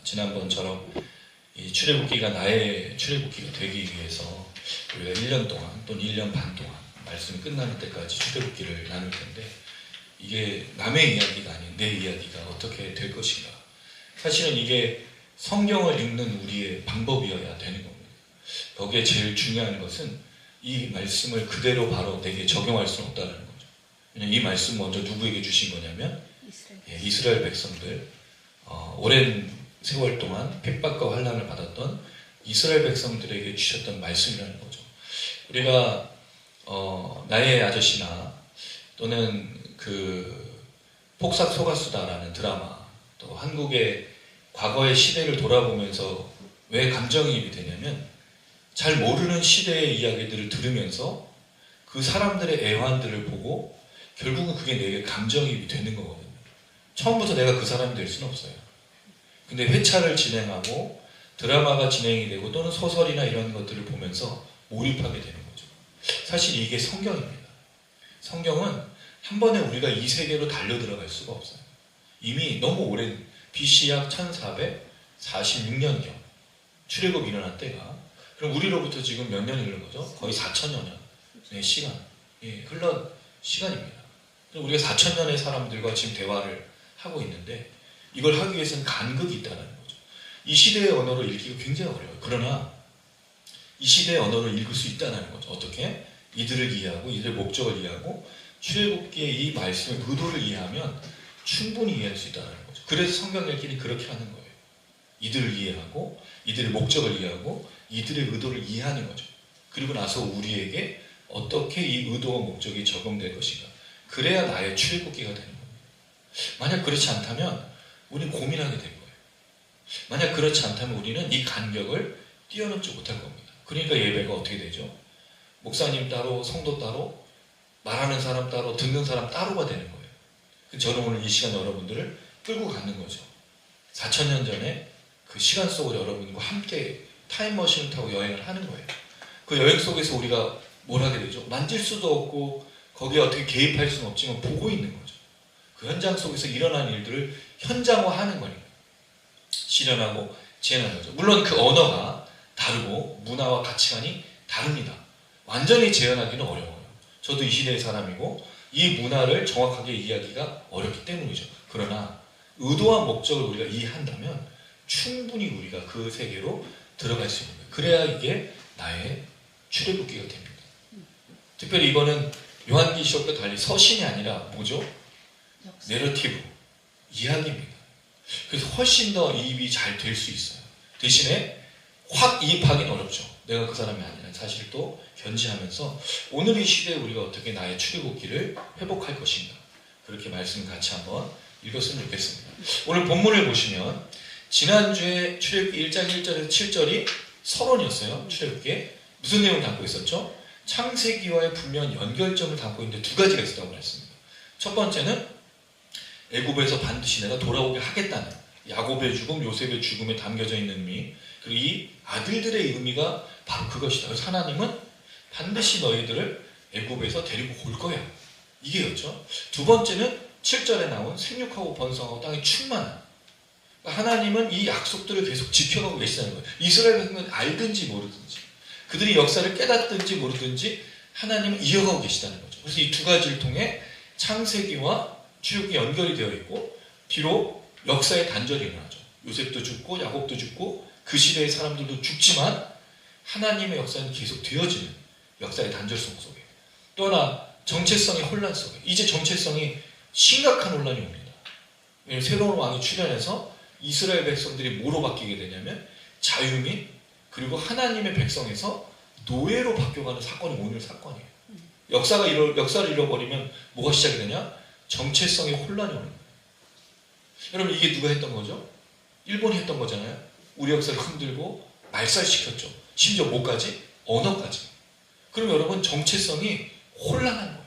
지난번처럼 이 출애굽기가 나의 출애굽기가 되기 위해서 우리가 1년 동안 또는 1년 반 동안 말씀이 끝나는 때까지 출애굽기를 나눌 텐데, 이게 남의 이야기가 아닌 내 이야기가 어떻게 될 것인가. 사실은 이게 성경을 읽는 우리의 방법이어야 되는 겁니다. 여기에 제일 중요한 것은 이 말씀을 그대로 바로 내게 적용할 수는 없다는 거죠. 왜냐하면 이 말씀 먼저 누구에게 주신 거냐면 이스라엘 백성들, 오랜 세월 동안 핍박과 환난을 받았던 이스라엘 백성들에게 주셨던 말씀이라는 거죠. 우리가 나의 아저씨나 또는 그 폭삭 속았수다라는 드라마, 또 한국의 과거의 시대를 돌아보면서 왜 감정이입이 되냐면, 잘 모르는 시대의 이야기들을 들으면서 그 사람들의 애환들을 보고 결국은 그게 내게 감정이입이 되는 거거든요. 처음부터 내가 그 사람이 될 수는 없어요. 근데 회차를 진행하고 드라마가 진행이 되고 또는 소설이나 이런 것들을 보면서 몰입하게 되는 거죠. 사실 이게 성경입니다. 성경은 한 번에 우리가 이 세계로 달려들어갈 수가 없어요. 이미 너무 오랜 BC 약 1446년경 출애굽이 일어난 때가, 그럼 우리로부터 지금 몇 년이 흐른 거죠? 거의 4,000여년의 시간, 흘러 시간입니다. 우리가 4,000년의 사람들과 지금 대화를 하고 있는데, 이걸 하기 위해서는 간극이 있다는 거죠. 이 시대의 언어를 읽기가 굉장히 어려워요. 그러나 이 시대의 언어를 읽을 수 있다는 거죠. 어떻게? 이들을 이해하고 이들의 목적을 이해하고 출애굽기의 이 말씀의 의도를 이해하면 충분히 이해할 수 있다는 거죠. 그래서 성경 읽기는 그렇게 하는 거예요. 이들을 이해하고 이들의 목적을 이해하고 이들의 의도를 이해하는 거죠. 그리고 나서 우리에게 어떻게 이 의도와 목적이 적용될 것인가. 그래야 나의 출애굽기가 되는 겁니다. 만약 그렇지 않다면 우리는 고민하게 될 거예요. 만약 그렇지 않다면 우리는 이 간격을 뛰어넘지 못할 겁니다. 그러니까 예배가 어떻게 되죠? 목사님 따로, 성도 따로, 말하는 사람 따로, 듣는 사람 따로가 되는 거예요. 저는 오늘 이 시간 여러분들을 끌고 가는 거죠. 4,000년 전에 그 시간 속으로 여러분과 함께 타임머신을 타고 여행을 하는 거예요. 그 여행 속에서 우리가 뭘 하게 되죠? 만질 수도 없고 거기에 어떻게 개입할 수는 없지만 보고 있는 거죠. 그 현장 속에서 일어난 일들을 현장화하는 거니까 실현하고 재현하는 거죠. 물론 그 언어가 다르고 문화와 가치관이 다릅니다. 완전히 재현하기는 어려워요. 저도 이 시대의 사람이고 이 문화를 정확하게 이해하기가 어렵기 때문이죠. 그러나 의도와 목적을 우리가 이해한다면 충분히 우리가 그 세계로 들어갈 수 있는 거예요. 그래야 이게 나의 출애굽기가 됩니다. 특별히 이거는 요한계시록과 달리 서신이 아니라 뭐죠? 내러티브, 이야기입니다. 그래서 훨씬 더 이입이 잘 될 수 있어요. 대신에 확 이입하기는 어렵죠. 내가 그 사람이 아니라 사실을 또 견지하면서 오늘 이 시대에 우리가 어떻게 나의 출애굽기를 회복할 것인가, 그렇게 말씀을 같이 한번 읽었으면 좋겠습니다. 오늘 본문을 보시면 지난주에 출애굽기 1장 1절에서 7절이 서론이었어요. 출애굽기에 무슨 내용을 담고 있었죠? 창세기와의 분명한 연결점을 담고 있는데 두 가지가 있었다고 말했습니다. 첫 번째는 애굽에서 반드시 내가 돌아오게 하겠다는 야곱의 죽음, 요셉의 죽음에 담겨져 있는 의미, 그리고 이 아들들의 의미가 바로 그것이다. 그래서 하나님은 반드시 너희들을 애굽에서 데리고 올 거야. 이게였죠. 두 번째는 7절에 나온 생육하고 번성하고 땅에 충만한, 하나님은 이 약속들을 계속 지켜가고 계시다는 거예요. 이스라엘 백성은 알든지 모르든지, 그들이 역사를 깨닫든지 모르든지 하나님은 이어가고 계시다는 거죠. 그래서 이 두 가지를 통해 창세기와 출애굽이 연결이 되어 있고, 비록 역사의 단절이 일어나죠. 요셉도 죽고 야곱도 죽고 그 시대의 사람들도 죽지만 하나님의 역사는 계속 되어지는 역사의 단절성 속에, 또 하나 정체성의 혼란 속에, 이제 정체성이 심각한 혼란이 옵니다. 새로운 왕이 출현해서 이스라엘 백성들이 뭐로 바뀌게 되냐면 자유 및 그리고 하나님의 백성에서 노예로 바뀌어가는 사건이 오늘 사건이에요. 역사를 잃어버리면 뭐가 시작이 되냐? 정체성의 혼란이 오는 거예요. 여러분, 이게 누가 했던 거죠? 일본이 했던 거잖아요. 우리 역사를 흔들고 말살시켰죠. 심지어 뭐까지? 언어까지. 그럼 여러분, 정체성이 혼란한 거예요.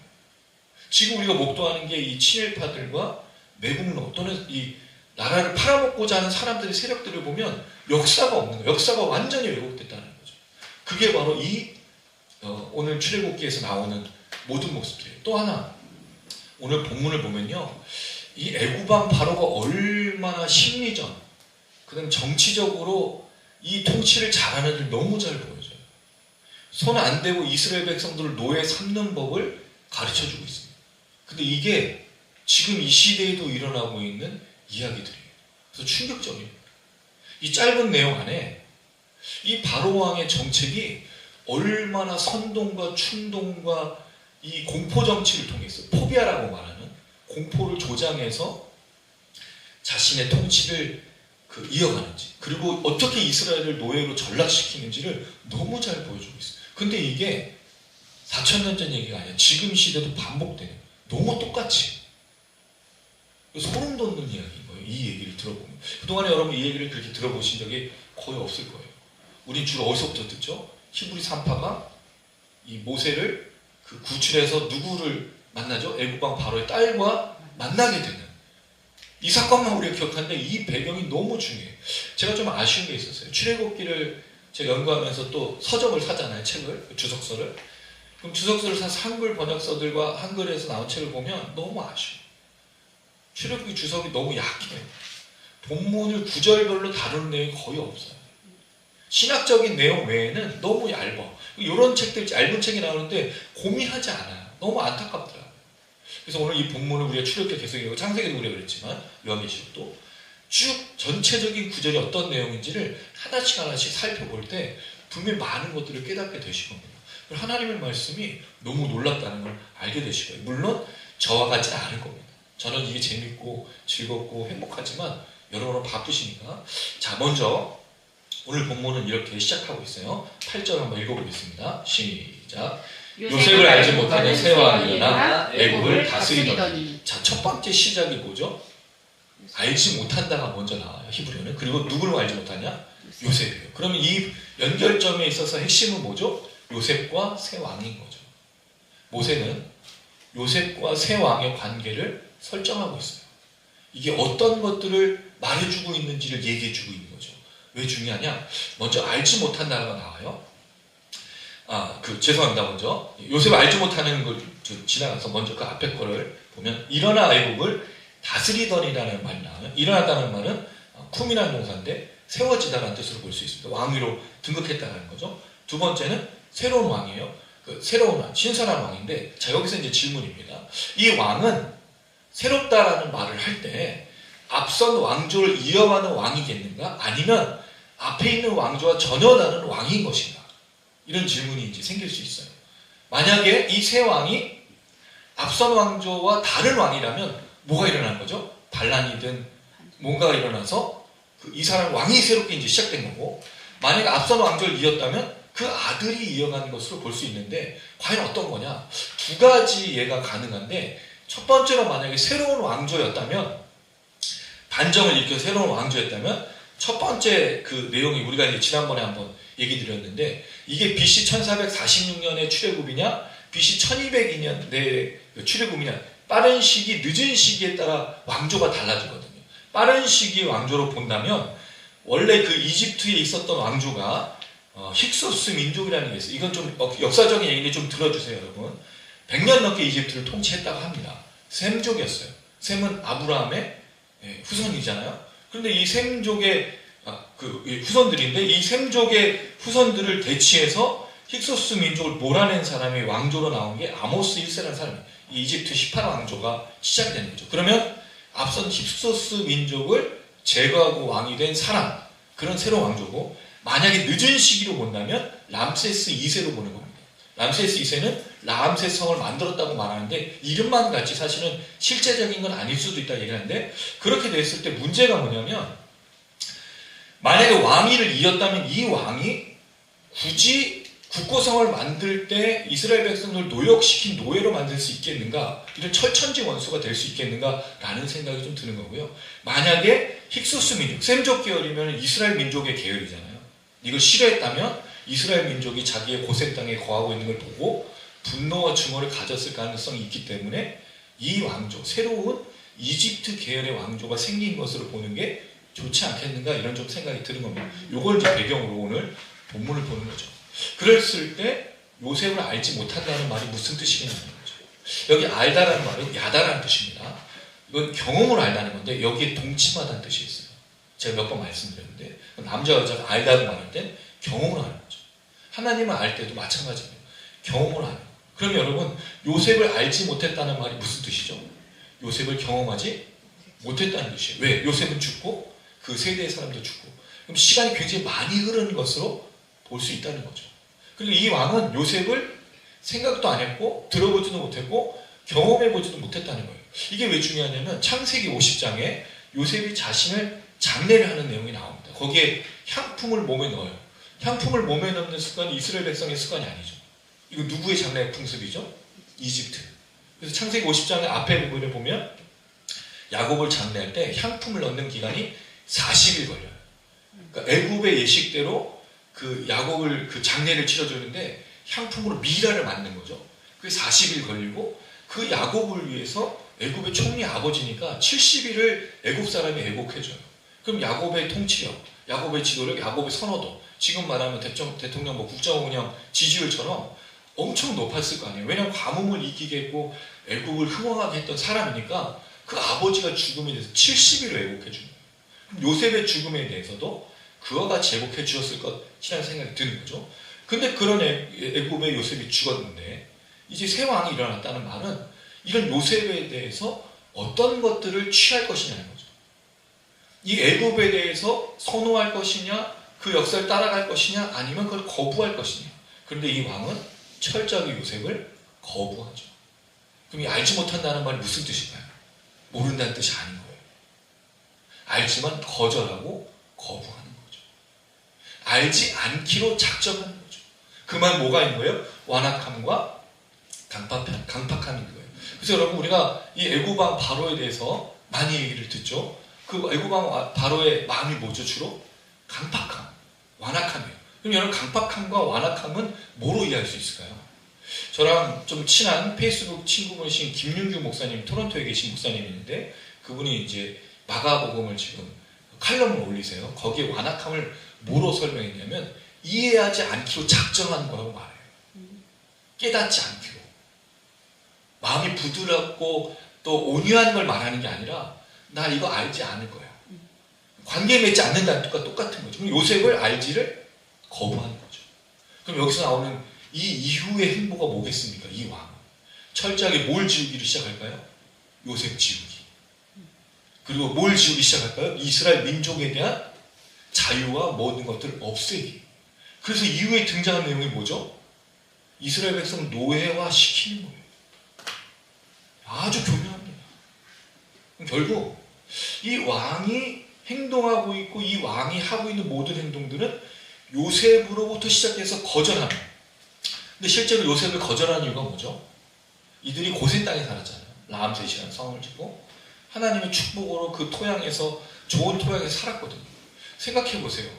지금 우리가 목도하는 게 이 친일파들과 매국노 또는 이 나라를 팔아먹고자 하는 사람들의 세력들을 보면 역사가 없는 거예요. 역사가 완전히 왜곡됐다는 거죠. 그게 바로 이 오늘 출애굽기에서 나오는 모든 모습들이에요. 또 하나, 오늘 본문을 보면요, 이 애굽 왕 바로가 얼마나 심리전, 그다음 정치적으로 이 통치를 잘하는 애들 너무 잘 보여줘요. 손 안 대고 이스라엘 백성들을 노예 삼는 법을 가르쳐주고 있습니다. 근데 이게 지금 이 시대에도 일어나고 있는 이야기들이에요. 그래서 충격적입니다. 이 짧은 내용 안에 이 바로왕의 정책이 얼마나 선동과 충동과 이 공포 정치를 통해서 포비아라고 말하는 공포를 조장해서 자신의 통치를 이어가는지, 그리고 어떻게 이스라엘을 노예로 전락시키는지를 너무 잘 보여주고 있어요. 근데 이게 4,000년 전 얘기가 아니라 지금 시대도 반복되는, 너무 똑같이 소름 돋는 이야기인 거예요. 이 얘기를 들어보면. 그동안에 여러분 이 얘기를 그렇게 들어보신 적이 거의 없을 거예요. 우린 주로 어디서부터 듣죠? 히브리 산파가 이 모세를 구출해서 누구를 만나죠? 애국왕 바로의 딸과 만나게 되는 이 사건만 우리가 기억하는데 이 배경이 너무 중요해요. 제가 좀 아쉬운 게 있었어요. 출애굽기를 제가 연구하면서 또 서적을 사잖아요. 책을, 주석서를. 그럼 주석서를 사서 한글 번역서들과 한글에서 나온 책을 보면 너무 아쉬워요. 출애굽기 주석이 너무 약해요. 본문을 구절별로 다루는 내용이 거의 없어요. 신학적인 내용 외에는 너무 얇아. 이런 책들, 얇은 책이 나오는데 고민하지 않아요. 너무 안타깝더라고요. 그래서 오늘 이 본문을 우리가 출애굽기 계속 읽고 창세기도 우리가 그랬지만 요한계시록도 쭉 전체적인 구절이 어떤 내용인지를 하나씩 살펴볼 때 분명히 많은 것들을 깨닫게 되실 겁니다. 하나님의 말씀이 너무 놀랍다는 걸 알게 되실 거예요. 물론 저와 같지는 않을 겁니다. 저는 이게 재밌고 즐겁고 행복하지만 여러분은 바쁘시니까. 자, 먼저 오늘 본문은 이렇게 시작하고 있어요. 8절 한번 읽어보겠습니다. 시작. 요셉을 알지 못하는 새 왕이 일어나 애국을 다스리더니. 자, 첫 번째 시작이 뭐죠? 알지 못한다가 먼저 나와요. 히브리어는. 그리고 누구를 알지 못하냐? 요셉이에요. 그러면 이 연결점에 있어서 핵심은 뭐죠? 요셉과 새 왕인 거죠. 모세는 요셉과 새 왕의 관계를 설정하고 있어요. 이게 어떤 것들을 말해주고 있는지를 얘기해주고 있는 거죠. 왜 중요하냐? 먼저 알지 못한다가 나와요. 죄송합니다. 먼저 요셉을 알지 못하는 걸 지나가서 먼저 그 앞에 거를 보면 일어나 애국을 다스리더니라는 말이 나와요. 일어나다는 말은 쿰이라는 동사인데 세워지다라는 뜻으로 볼 수 있습니다. 왕위로 등극했다는 거죠. 두 번째는 새로운 왕이에요. 새로운 왕, 신선한 왕인데, 자, 여기서 이제 질문입니다. 이 왕은 새롭다라는 말을 할 때 앞선 왕조를 이어가는 왕이겠는가? 아니면 앞에 있는 왕조와 전혀 다른 왕인 것인가? 이런 질문이 이제 생길 수 있어요. 만약에 이 새 왕이 앞선 왕조와 다른 왕이라면 뭐가 일어나는 거죠? 반란이든 뭔가가 일어나서 이 사람 왕이 새롭게 이제 시작된 거고, 만약에 앞선 왕조를 이었다면 그 아들이 이어가는 것으로 볼 수 있는데, 과연 어떤 거냐? 두 가지 예가 가능한데, 첫 번째로 만약에 새로운 왕조였다면, 반정을 일으켜 새로운 왕조였다면, 첫 번째 그 내용이 우리가 이제 지난번에 한번 얘기 드렸는데, 이게 BC 1446년의 출애굽이냐, BC 1202년 내 출애굽이냐, 빠른 시기, 늦은 시기에 따라 왕조가 달라지거든요. 빠른 시기의 왕조로 본다면, 원래 그 이집트에 있었던 왕조가 힉소스 민족이라는 게 있어요. 이건 좀 역사적인 얘기인데 좀 들어주세요, 여러분. 100년 넘게 이집트를 통치했다고 합니다. 셈족이었어요. 셈은 아브라함의 후손이잖아요. 그런데 이 셈족의 후손들인데, 이 셈족의 후손들을 대치해서 힉소스 민족을 몰아낸 사람이 왕조로 나온 게 아모스 1세라는 사람이에요. 이 이집트 18왕조가 시작이 되는 거죠. 그러면 앞선 힉소스 민족을 제거하고 왕이 된 사람, 그런 새로운 왕조고, 만약에 늦은 시기로 본다면 람세스 2세로 보는 겁니다. 람세스 2세는 라암세 성을 만들었다고 말하는데, 이름만 같이 사실은 실제적인 건 아닐 수도 있다고 얘기하는데, 그렇게 됐을 때 문제가 뭐냐면, 만약에 왕위를 이었다면 이 왕이 굳이 국고성을 만들 때 이스라엘 백성을 노역시킨 노예로 만들 수 있겠는가, 이런 철천지 원수가 될 수 있겠는가 라는 생각이 좀 드는 거고요. 만약에 힉소스 민족, 셈족 계열이면 이스라엘 민족의 계열이잖아요. 이걸 싫어했다면 이스라엘 민족이 자기의 고센 땅에 거하고 있는 걸 보고 분노와 증오를 가졌을 가능성이 있기 때문에 이 왕조, 새로운 이집트 계열의 왕조가 생긴 것으로 보는 게 좋지 않겠는가, 이런 좀 생각이 드는 겁니다. 요걸 이제 배경으로 오늘 본문을 보는 거죠. 그랬을 때 요셉을 알지 못한다는 말이 무슨 뜻이겠냐는 거죠. 여기 알다라는 말은 야다라는 뜻입니다. 이건 경험을 알다는 건데, 여기에 동침하다는 뜻이 있어요. 제가 몇 번 말씀드렸는데 남자 여자가 알다고 말할 땐 경험을 하는 거죠. 하나님을 알 때도 마찬가지입니다. 경험을 하는 거예요. 그럼 여러분 요셉을 알지 못했다는 말이 무슨 뜻이죠? 요셉을 경험하지 못했다는 뜻이에요. 왜? 요셉은 죽고 그 세대의 사람도 죽고 그럼 시간이 굉장히 많이 흐르는 것으로 볼 수 있다는 거죠. 그리고 이 왕은 요셉을 생각도 안 했고 들어보지도 못했고 경험해보지도 못했다는 거예요. 이게 왜 중요하냐면 창세기 50장에 요셉이 자신을 장례를 하는 내용이 나옵니다. 거기에 향품을 몸에 넣어요. 향품을 몸에 넣는 습관이 이스라엘 백성의 습관이 아니죠. 이거 누구의 장례 풍습이죠? 이집트. 그래서 창세기 50장의 앞에 부분을 보면 야곱을 장례할 때 향품을 넣는 기간이 40일 걸려요. 그러니까 애굽의 예식대로 그 야곱을 그 장례를 치러주는데 향품으로 미라를 만든 거죠. 그게 40일 걸리고 그 야곱을 위해서 애굽의 총리 아버지니까 70일을 애굽 사람이 애곡해줘요. 그럼 야곱의 통치력, 야곱의 지도력, 야곱의 선호도 지금 말하면 대통령 뭐 국정운영 지지율처럼 엄청 높았을 거 아니에요. 왜냐하면 가뭄을 이기게 했고 애굽을 흥왕하게 했던 사람이니까 그 아버지가 죽음에 대해서 70일을 애곡해 주는 거예요. 요셉의 죽음에 대해서도 그와 같이 애곡해 주었을 것이라는 생각이 드는 거죠. 근데 그런 애굽의 요셉이 죽었는데 이제 새 왕이 일어났다는 말은 이런 요셉에 대해서 어떤 것들을 취할 것이냐는 거죠. 이 애굽에 대해서 선호할 것이냐, 그 역사를 따라갈 것이냐, 아니면 그걸 거부할 것이냐. 그런데 이 왕은 철저하게 요셉을 거부하죠. 그럼 이 알지 못한다는 말이 무슨 뜻일까요? 모른다는 뜻이 아닌 거예요. 알지만 거절하고 거부하는 거죠. 알지 않기로 작정하는 거죠. 그 말 뭐가 있는 거예요? 완악함과 강팍함인 거예요. 그래서 여러분 우리가 이 애굽왕 바로에 대해서 많이 얘기를 듣죠. 그 애굽왕 바로의 마음이 뭐죠? 주로 강팍함, 완악함이에요. 그럼 여러분 강팍함과 완악함은 뭐로 이해할 수 있을까요? 저랑 좀 친한 페이스북 친구분이신 김윤규 목사님, 토론토에 계신 목사님이 있는데 그분이 이제 마가복음을 지금 칼럼을 올리세요. 거기에 완악함을 뭐로 설명했냐면 이해하지 않기로 작정하는 거라고 말해요. 깨닫지 않기로. 마음이 부드럽고 또 온유한 걸 말하는 게 아니라 나 이거 알지 않을 거야. 관계 맺지 않는다는 뜻과 똑같은 거죠. 그럼 요셉을 알지를 거부하는 거죠. 그럼 여기서 나오는 이 이후의 행보가 뭐겠습니까? 이 왕은 철저하게 뭘 지우기를 시작할까요? 요셉 지우기. 그리고 뭘 지우기 시작할까요? 이스라엘 민족에 대한 자유와 모든 것들을 없애기. 그래서 이후에 등장한 내용이 뭐죠? 이스라엘 백성 노예화 시키는 거예요. 아주 교묘합니다. 결국 이 왕이 행동하고 있고 이 왕이 하고 있는 모든 행동들은 요셉으로부터 시작해서 거절하는. 근데 실제로 요셉을 거절하는 이유가 뭐죠? 이들이 고센 땅에 살았잖아요. 라암셋이라는 성을 짓고 하나님의 축복으로 그 토양에서 좋은 토양에서 살았거든요. 생각해 보세요.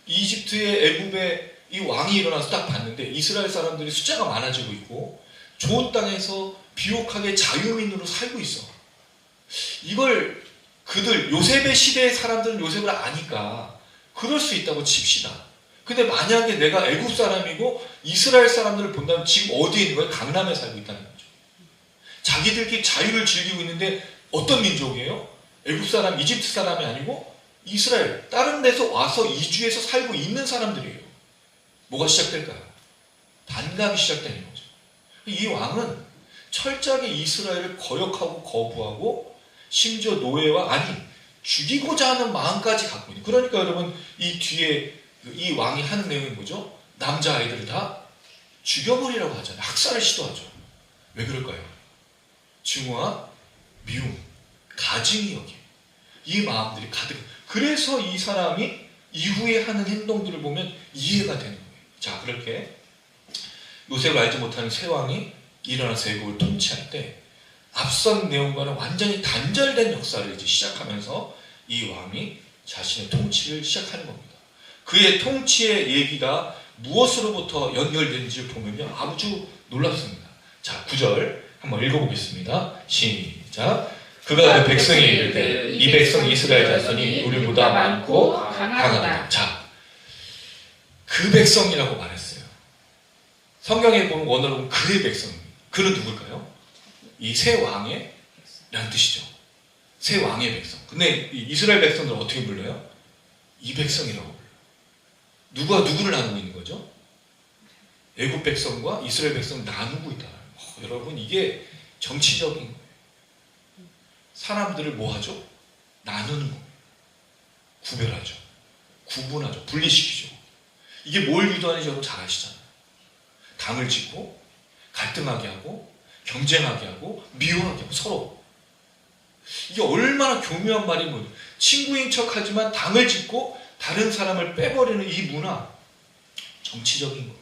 이집트의 애굽의 이 왕이 일어나서 딱 봤는데 이스라엘 사람들이 숫자가 많아지고 있고 좋은 땅에서 비옥하게 자유민으로 살고 있어. 이걸 그들 요셉의 시대의 사람들은 요셉을 아니까 그럴 수 있다고 칩시다. 근데 만약에 내가 애굽 사람이고 이스라엘 사람들을 본다면 지금 어디에 있는 거예요? 강남에 살고 있다는 거죠. 자기들끼리 자유를 즐기고 있는데 어떤 민족이에요? 애굽 사람, 이집트 사람이 아니고 이스라엘, 다른 데서 와서 이주해서 살고 있는 사람들이에요. 뭐가 시작될까요? 반감이 시작되는 거죠. 이 왕은 철저하게 이스라엘을 거역하고 거부하고 심지어 노예와 아니 죽이고자 하는 마음까지 갖고 있는. 그러니까 여러분 이 뒤에 이 왕이 하는 내용이 뭐죠? 남자아이들을 다 죽여버리라고 하잖아요. 학살을 시도하죠. 왜 그럴까요? 증오와 미움, 가증이 여기 이 마음들이 가득. 그래서 이 사람이 이후에 하는 행동들을 보면 이해가 되는 거예요. 자, 그렇게 요셉을 알지 못하는 새 왕이 일어나서 애국을 통치할 때 앞선 내용과는 완전히 단절된 역사를 이제 시작하면서 이 왕이 자신의 통치를 시작하는 겁니다. 그의 통치의 얘기가 무엇으로부터 연결되는지를 보면요, 아주 놀랍습니다. 자, 9절 한번 읽어보겠습니다. 시작. 그가 그 백성이 이르되 이 백성 이스라엘 자손이 우리보다 많고 강하다. 자, 그 백성이라고 말했어요. 성경에 보면 원어로 보면 그의 백성입니다. 그는 누굴까요? 이 새 왕의 라는 뜻이죠. 새 왕의 백성. 근데 이스라엘 백성들은 어떻게 불러요? 이 백성이라고 불러요. 누가 누구를 나누고 있는 거죠? 애굽 백성과 이스라엘 백성을 나누고 있다. 여러분, 이게 정치적인 거예요. 사람들을 뭐 하죠? 나누는 거예요. 구별하죠. 구분하죠. 분리시키죠. 이게 뭘 유도하는지 여러분 잘 아시잖아요. 당을 짓고 갈등하게 하고 경쟁하게 하고 미워하게 하고 서로. 이게 얼마나 교묘한 말인 거예요. 친구인 척하지만 당을 짓고 다른 사람을 빼버리는 이 문화. 정치적인 거예요.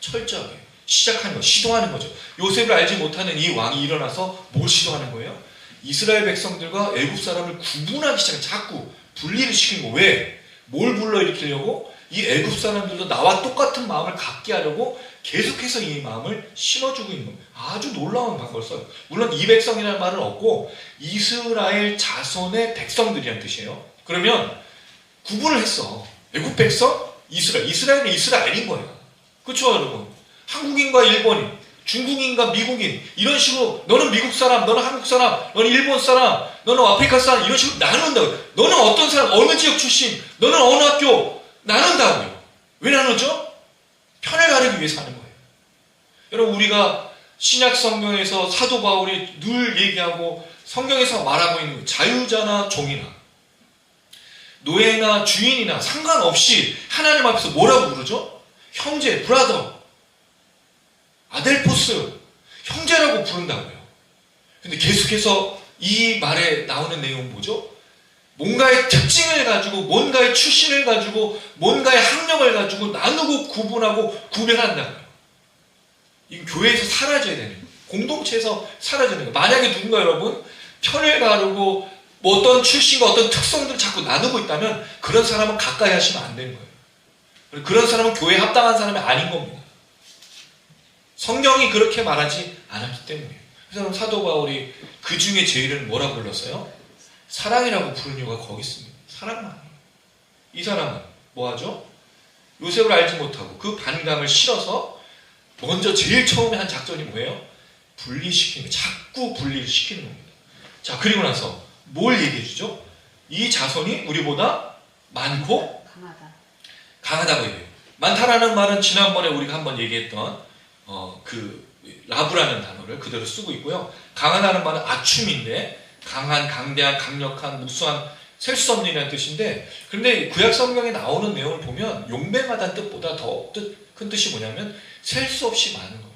철저하게 시작하는 거, 시도하는 거죠. 요셉을 알지 못하는 이 왕이 일어나서 뭘 시도하는 거예요? 이스라엘 백성들과 애굽 사람을 구분하기 시작해. 자꾸 분리를 시키는 거. 왜? 뭘 불러일으키려고? 이 애굽 사람들도 나와 똑같은 마음을 갖게 하려고 계속해서 이 마음을 심어주고 있는 겁니다. 아주 놀라운 방법을 써요. 물론 이 백성이라는 말은 없고 이스라엘 자손의 백성들이란 뜻이에요. 그러면 구분을 했어. 애굽 백성, 이스라엘. 이스라엘은 이스라엘인 거예요. 그렇죠, 여러분? 한국인과 일본인, 중국인과 미국인, 이런 식으로 너는 미국 사람, 너는 한국 사람, 너는 일본 사람, 너는 아프리카 사람, 이런 식으로 나눈다고요. 너는 어떤 사람, 어느 지역 출신, 너는 어느 학교, 나눈다고요. 왜 나누죠? 편을 가르기 위해서 하는 거예요. 여러분, 우리가 신약 성경에서 사도 바울이 늘 얘기하고 성경에서 말하고 있는 자유자나 종이나 노예나 주인이나 상관없이 하나님 앞에서 뭐라고 부르죠? 형제, 브라더, 아델포스, 형제라고 부른다고요. 근데 계속해서 이 말에 나오는 내용은 뭐죠? 뭔가의 특징을 가지고, 뭔가의 출신을 가지고, 뭔가의 학력을 가지고 나누고 구분하고 구별한다고요. 이거 교회에서 사라져야 되는 거예요. 공동체에서 사라져야 되는 거예요. 만약에 누군가 여러분 편을 가르고 뭐 어떤 출신과 어떤 특성들을 자꾸 나누고 있다면 그런 사람은 가까이 하시면 안 되는 거예요. 그런 사람은 교회에 합당한 사람이 아닌 겁니다. 성경이 그렇게 말하지 않았기 때문이에요. 그래서 사도 바울이 그 중에 제일은 뭐라고 불렀어요? 사랑이라고 부른 이유가 거기 있습니다. 사랑만이에요. 이 사람은 뭐하죠? 요셉을 알지 못하고 그 반감을 실어서 먼저 제일 처음에 한 작전이 뭐예요? 분리시키는 거예요. 자꾸 분리를 시키는 겁니다. 자, 그리고 나서 뭘 얘기해 주죠? 이 자손이 우리보다 많고 강하다고 얘기해요. 많다라는 말은 지난번에 우리가 한번 얘기했던 라브라는 단어를 그대로 쓰고 있고요. 강하다는 말은 아춤인데 강한, 강대한, 강력한, 무수한, 셀 수 없는 이라는 뜻인데, 그런데 구약 성경에 나오는 내용을 보면 용맹하다는 뜻보다 더 큰 뜻이 뭐냐면 셀 수 없이 많은 거예요.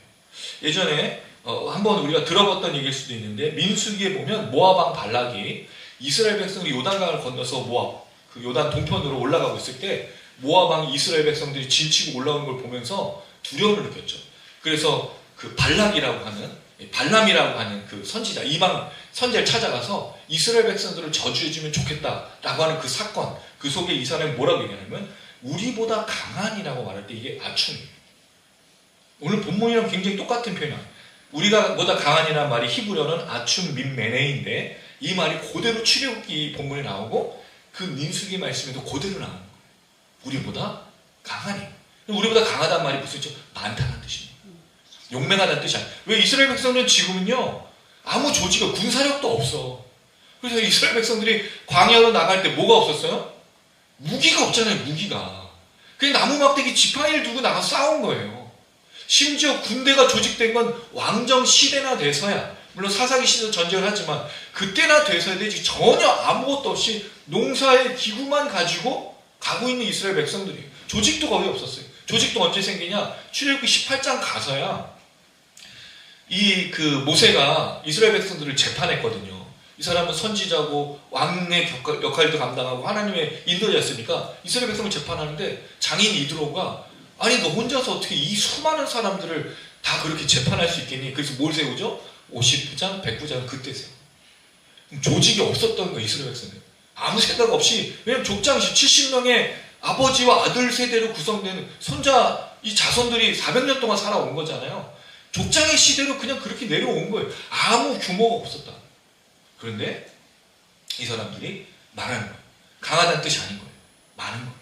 예전에 한번 우리가 들어봤던 얘기일 수도 있는데 민수기에 보면 모압 왕 발락이 이스라엘 백성들이 요단강을 건너서 모압, 그 요단 동편으로 올라가고 있을 때 모압 왕 이스라엘 백성들이 진치고 올라오는 걸 보면서 두려움을 느꼈죠. 그래서 그 발락이라고 하는, 발람이라고 하는 그 선지자, 이방 선지자를 찾아가서 이스라엘 백성들을 저주해주면 좋겠다라고 하는 그 사건, 그 속에 이 사람이 뭐라고 얘기하냐면 우리보다 강한이라고 말할 때 이게 아춤이에요. 오늘 본문이랑 굉장히 똑같은 표현이에요. 우리가 보다 강한이라는 말이 히브리어는 아춤 민메네인데 이 말이 그대로 출애굽기 본문에 나오고 그 민수기 말씀에도 그대로 나오는 거예요. 우리보다 강하니. 우리보다 강하다는 말이 무슨 뜻이죠? 많다는 뜻입니다. 용맹하다는 뜻이 아니에요. 왜 이스라엘 백성들은 지금은요 아무 조직과 군사력도 없어. 그래서 이스라엘 백성들이 광야로 나갈 때 뭐가 없었어요? 무기가 없잖아요. 무기가. 그냥 나무 막대기 지팡이를 두고 나가 싸운 거예요. 심지어 군대가 조직된 건 왕정 시대나 돼서야, 물론 사사기 시대도 전쟁을 하지만 그때나 돼서야 되지, 전혀 아무것도 없이 농사의 기구만 가지고 가고 있는 이스라엘 백성들이에요. 조직도 거의 없었어요. 조직도 언제 생기냐? 출애굽기 18장 가서야 이 모세가 이스라엘 백성들을 재판했거든요. 이 사람은 선지자고 왕의 역할도 감당하고 하나님의 인도자였으니까 이스라엘 백성을 재판하는데 장인 이드로가 아니 너 혼자서 어떻게 이 수많은 사람들을 다 그렇게 재판할 수 있겠니? 그래서 뭘 세우죠? 50부장, 100부장 그때 세워. 조직이 없었던 거예요. 이스라엘 백성들. 아무 생각 없이, 왜냐면 족장식 70명의 아버지와 아들 세대로 구성된 손자, 이 자손들이 400년 동안 살아온 거잖아요. 족장의 시대로 그냥 그렇게 내려온 거예요. 아무 규모가 없었다. 그런데 이 사람들이 말하는 거예요. 강하다는 뜻이 아닌 거예요. 많은 거예요.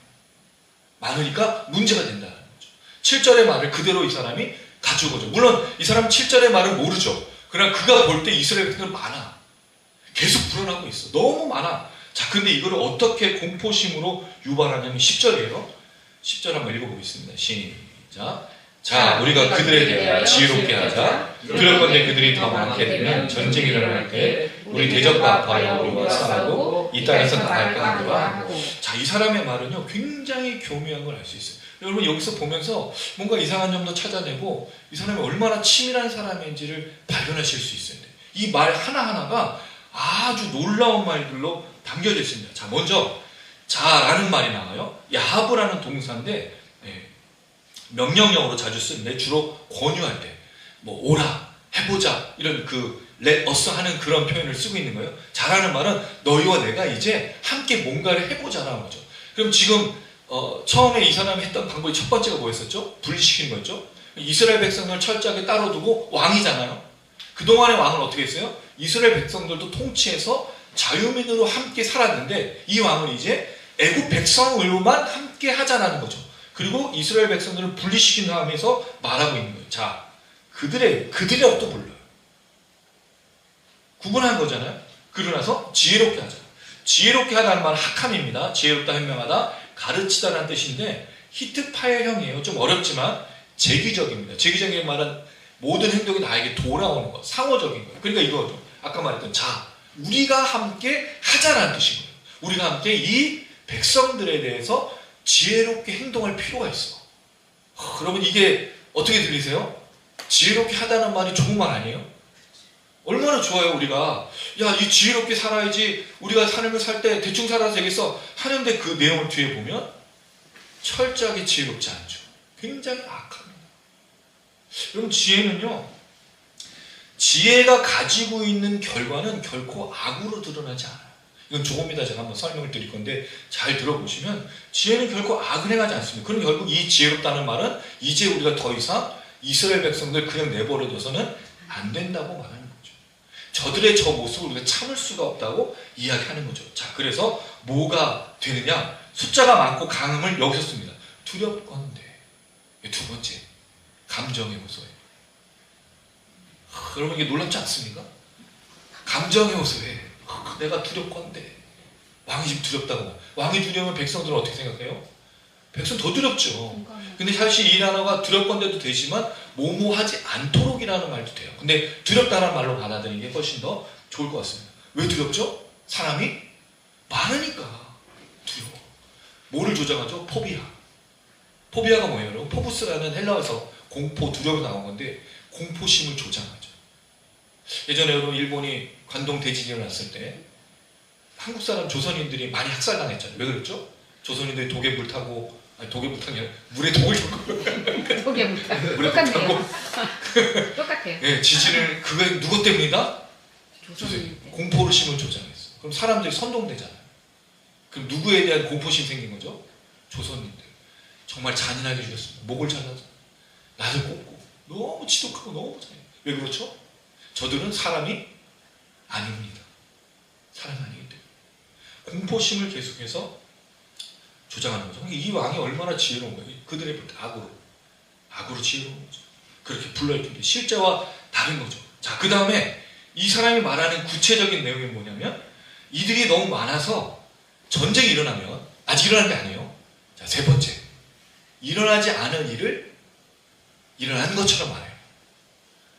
많으니까 문제가 된다는 거죠. 7절의 말을 그대로 이 사람이 가져오죠. 물론 이 사람은 7절의 말을 모르죠. 그러나 그가 볼 때 이스라엘 백성들 많아. 계속 불어나고 있어. 너무 많아. 자, 근데 이거를 어떻게 공포심으로 유발하냐면 10절이에요. 10절 한번 읽어보겠습니다. 시작. 자, 우리가 그들에 대하여 지혜롭게 하자. 그럴 건데 그들이 더 많게 되면 전쟁이 일어날 때 우리 대적과 합하여 우리와 싸우고 이 땅에서 나갈까 하노라. 자, 이 사람의 말은요 굉장히 교묘한 걸 알 수 있어요. 여러분 여기서 보면서 뭔가 이상한 점도 찾아내고 이 사람이 얼마나 치밀한 사람인지를 발견하실 수 있어요. 이 말 하나하나가 아주 놀라운 말들로 담겨져 있습니다. 자, 먼저 자라는 말이 나와요. 야하브라는 동사인데 명령형으로 자주 쓰는데 주로 권유할 때 뭐 오라, 해보자 이런 그 let us 하는 그런 표현을 쓰고 있는 거예요. 자라는 말은 너희와 내가 이제 함께 뭔가를 해보자라는 거죠. 그럼 지금 처음에 이 사람이 했던 방법이 첫 번째가 뭐였었죠? 분리시킨 거죠. 이스라엘 백성을 철저하게 따로 두고 왕이잖아요. 그동안의 왕은 어떻게 했어요? 이스라엘 백성들도 통치해서 자유민으로 함께 살았는데 이 왕은 이제 애국 백성으로만 함께 하자라는 거죠. 그리고 이스라엘 백성들을 분리시킨 다음에서 말하고 있는 거예요. 자, 그들의 뜻도 몰라요. 구분한 거잖아요. 그러나서 지혜롭게 하자. 지혜롭게 하다는 말은 하캄입니다. 지혜롭다, 현명하다, 가르치다라는 뜻인데 히트 파일형이에요. 좀 어렵지만 제기적입니다. 제기적인 말은 모든 행동이 나에게 돌아오는 것, 상호적인 거예요. 그러니까 이거죠. 아까 말했던 자, 우리가 함께 하자라는 뜻인 거예요. 우리가 함께 이 백성들에 대해서 지혜롭게 행동할 필요가 있어. 여러분 이게 어떻게 들리세요? 지혜롭게 하다는 말이 좋은 말 아니에요? 얼마나 좋아요. 우리가 야, 이 지혜롭게 살아야지 우리가 삶을 살 때 대충 살아도 되겠어 하는데 그 내용을 뒤에 보면 철저하게 지혜롭지 않죠. 굉장히 악합니다. 여러분 지혜는요, 지혜가 가지고 있는 결과는 결코 악으로 드러나지 않아요. 이건 조금 이따 제가 한번 설명을 드릴 건데 잘 들어보시면 지혜는 결코 악을 행하지 않습니다. 그럼 결국 이 지혜롭다는 말은 이제 우리가 더 이상 이스라엘 백성들 그냥 내버려둬서는 안 된다고 말하는 거죠. 저들의 저 모습을 우리가 참을 수가 없다고 이야기하는 거죠. 자, 그래서 뭐가 되느냐? 숫자가 많고 강함을 여기서 씁니다. 두렵건대. 두 번째, 감정의 호소예요. 여러분 이게 놀랍지 않습니까? 감정의 호소해. 내가 두렵건대. 왕이 지금 두렵다고. 왕이 두려우면 백성들은 어떻게 생각해요? 백성 더 두렵죠. 근데 사실 이 단어가 두렵건대도 되지만 모모하지 않도록이라는 말도 돼요. 근데 두렵다는 말로 받아들이는 게 훨씬 더 좋을 것 같습니다. 왜 두렵죠? 사람이 많으니까 두려워. 뭐를 조장하죠? 포비아. 포비아가 뭐예요? 여러분? 포부스라는 헬라어에서 공포, 두려움이 나온 건데 공포심을 조장하죠. 예전에 여러분 일본이 관동 대지진이 일어났을 때 한국 사람 조선인들이 많이 학살당했잖아요. 왜 그랬죠? 조선인들이 독에 물 타고, 아니 독에 물 타는 게 아니라 물에 독을 줬고 독에 물 타고 물에 독 타고 똑같아요. 예, 지진을 그게 누구 때문이다? 조선인들. 공포심을 조장했어. 그럼 사람들이 선동되잖아요. 그럼 누구에 대한 공포심 생긴 거죠? 조선인들. 정말 잔인하게 죽였습니다. 목을 잘라서 낫을 꽂고 너무 지독하고 너무 잔인해요. 왜 그렇죠? 저들은 사람이 아닙니다. 사람이 아니기 때문에 공포심을 계속해서 조장하는 거죠. 이 왕이 얼마나 지혜로운 거예요. 그들의 악으로 지혜로운 거죠. 그렇게 불러일으키는 실제와 다른 거죠. 자, 그 다음에 이 사람이 말하는 구체적인 내용이 뭐냐면 이들이 너무 많아서 전쟁이 일어나면 아직 일어난 게 아니에요. 자, 세 번째, 일어나지 않은 일을 일어난 것처럼 말해요.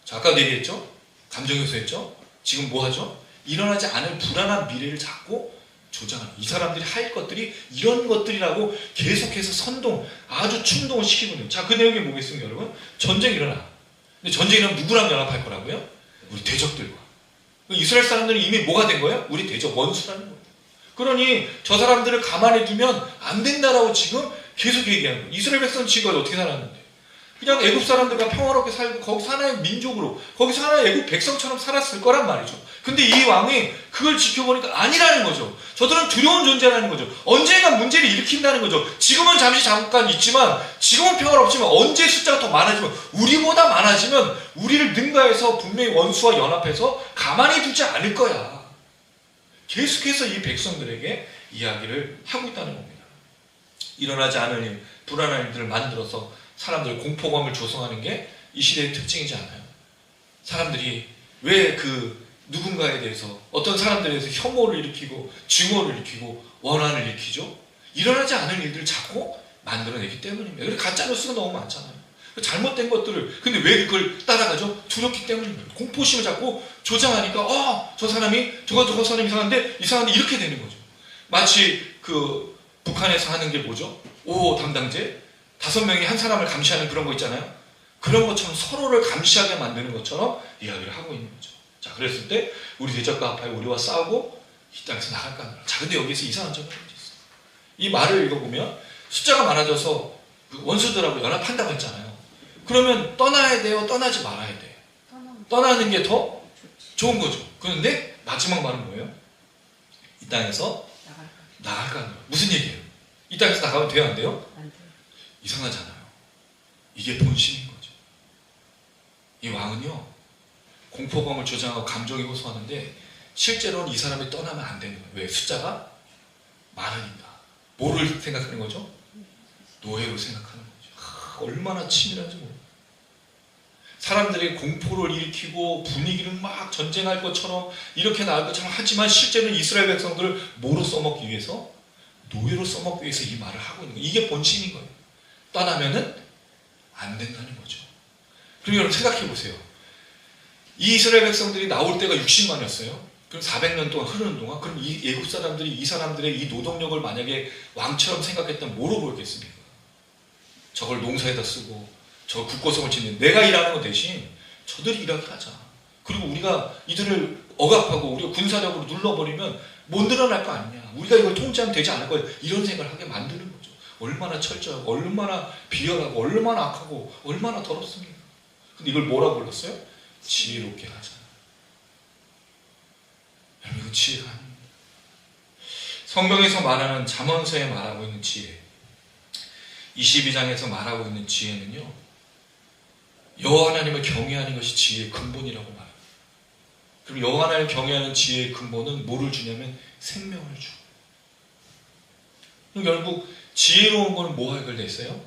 자, 아까 얘기했죠? 감정요소했죠? 지금 뭐 하죠? 일어나지 않을 불안한 미래를 자꾸 조장하는, 이 사람들이 할 것들이 이런 것들이라고 계속해서 선동, 아주 충동을 시키거든요. 자, 그 내용이 뭐겠습니까, 여러분? 전쟁이 일어나. 근데 전쟁이 일어나면 누구랑 연합할 거라고요? 우리 대적들과. 이스라엘 사람들은 이미 뭐가 된 거예요? 우리 대적, 원수라는 거예요. 그러니 저 사람들을 가만히 두면 안 된다라고 지금 계속 얘기하는 거예요. 이스라엘 백성은 지금까지 어떻게 살았는데? 그냥 애굽 사람들과 평화롭게 살고 거기서 하나의 민족으로, 거기서 하나의 애굽 백성처럼 살았을 거란 말이죠. 근데 이 왕이 그걸 지켜보니까 아니라는 거죠. 저들은 두려운 존재라는 거죠. 언젠가 문제를 일으킨다는 거죠. 지금은 잠깐 있지만, 지금은 평화롭지만 언제 숫자가 더 많아지면, 우리보다 많아지면 우리를 능가해서 분명히 원수와 연합해서 가만히 두지 않을 거야. 계속해서 이 백성들에게 이야기를 하고 있다는 겁니다. 일어나지 않을 일, 불안한 일들을 만들어서 사람들 공포감을 조성하는 게 이 시대의 특징이지 않아요? 사람들이 왜 그 누군가에 대해서 어떤 사람들에 대해서 혐오를 일으키고 증오를 일으키고 원한을 일으키죠. 일어나지 않을 일들을 자꾸 만들어내기 때문입니다. 그래서 가짜뉴스가 너무 많잖아요. 잘못된 것들을 근데 왜 그걸 따라가죠? 두렵기 때문입니다. 공포심을 자꾸 조장하니까 저 사람이 저 사람이 이상한데 이렇게 되는 거죠. 마치 그 북한에서 하는 게 뭐죠? 5호 담당제 5명이 한 사람을 감시하는 그런 거 있잖아요. 그런 것처럼 서로를 감시하게 만드는 것처럼 이야기를 하고 있는 거죠. 자, 그랬을 때 우리 대적과 합하여 우리와 싸우고 이 땅에서 나갈까 하노라. 자, 근데 여기서 이상한 점이 있어요. 이 말을 읽어보면 숫자가 많아져서 그 원수들하고 연합한다고 했잖아요. 그러면 떠나야 돼요? 떠나지 말아야 돼요? 떠나는 게 더 좋은 거죠. 그런데 마지막 말은 뭐예요? 이 땅에서 나갈까 하노라. 무슨 얘기예요? 이 땅에서 나가면 돼요? 안 돼요? 안 돼요. 이상하잖아요. 이게 본심인 거죠. 이 왕은요, 공포감을 조장하고 감정이 호소하는데 실제로는 이 사람이 떠나면 안 되는 거예요. 왜? 숫자가 많으니까. 뭐를 생각하는 거죠? 노예로 생각하는 거죠. 얼마나 치밀한지 모르겠어요. 사람들이 공포를 일으키고 분위기를 막 전쟁할 것처럼 이렇게 나올 것처럼 하지만 실제로는 이스라엘 백성들을 뭐로 써먹기 위해서? 노예로 써먹기 위해서 이 말을 하고 있는 거예요. 이게 본심인 거예요. 떠나면은 안 된다는 거죠. 그럼 여러분 생각해 보세요. 이 이스라엘 백성들이 나올 때가 60만이었어요. 그럼 400년 동안 흐르는 동안 그럼 이 애국 사람들이 이 사람들의 이 노동력을 만약에 왕처럼 생각했다면 뭐로 보였겠습니까? 저걸 농사에다 쓰고 저 국고성을 짓는 내가 일하는 것 대신 저들이 일하게 하자. 그리고 우리가 이들을 억압하고 우리가 군사력으로 눌러버리면 못 늘어날 거 아니냐. 우리가 이걸 통제하면 되지 않을 거야. 이런 생각을 하게 만드는 거죠. 얼마나 철저하고 얼마나 비열하고 얼마나 악하고 얼마나 더럽습니까? 근데 이걸 뭐라고 불렀어요? 지혜롭게 하자. 여러분 이거 지혜가 아닙니다. 성경에서 말하는 잠언서에 말하고 있는 지혜 22장에서 말하고 있는 지혜는요 여호와 하나님을 경외하는 것이 지혜의 근본이라고 말합니다. 그럼 여호와 하나님을 경외하는 지혜의 근본은 뭐를 주냐면 생명을 주. 그럼 결국 지혜로운 거는 뭐가 연결되어 있어요?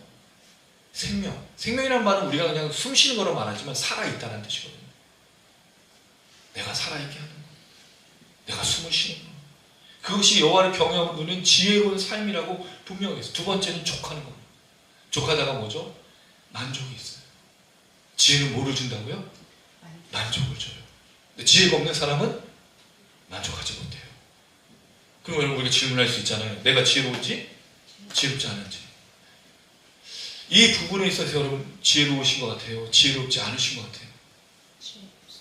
생명. 생명이라는 말은 우리가 그냥 숨 쉬는 거로 말하지만 살아있다는 뜻이거든요. 내가 살아있게 하는 거. 내가 숨을 쉬는 거. 그것이 여호와를 경외하고 누리는 지혜로운 삶이라고 분명히 있어요. 두 번째는 족하는 겁니다. 족하다가 뭐죠? 만족이 있어요. 지혜는 뭐를 준다고요? 만족을 줘요. 근데 지혜가 없는 사람은 만족하지 못해요. 그럼 여러분 우리가 질문할 수 있잖아요. 내가 지혜로운지 지혜롭지 않은지. 이 부분에 있어서 여러분 지혜로우신 것 같아요? 지혜롭지 않으신 것 같아요?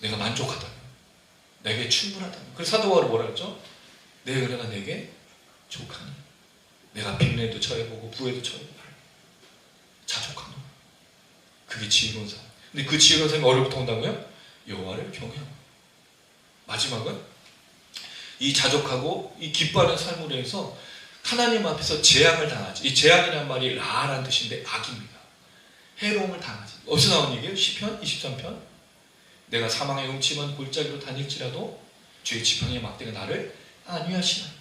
내가 만족하다면 내게 충분하다면. 그래서 사도 바울은 뭐라 했죠? 내가 내게 족하니 내가 빈에도 처해보고 부에도 처해보고 자족하노. 그게 지혜로운 삶. 근데 그 지혜로운 삶이 어디로부터 온다고요? 여호와를 경외하고. 마지막은 이 자족하고 이 기뻐하는 삶으로 해서 하나님 앞에서 재앙을 당하지. 이 재앙이라는 말이 라라는 뜻인데 악입니다. 해로움을 당하지. 어디서 나온 얘기예요? 시편 23편. 내가 사망의 음침한 골짜기로 다닐지라도 주의 지팡이의 막대가 나를 안위하시나이다.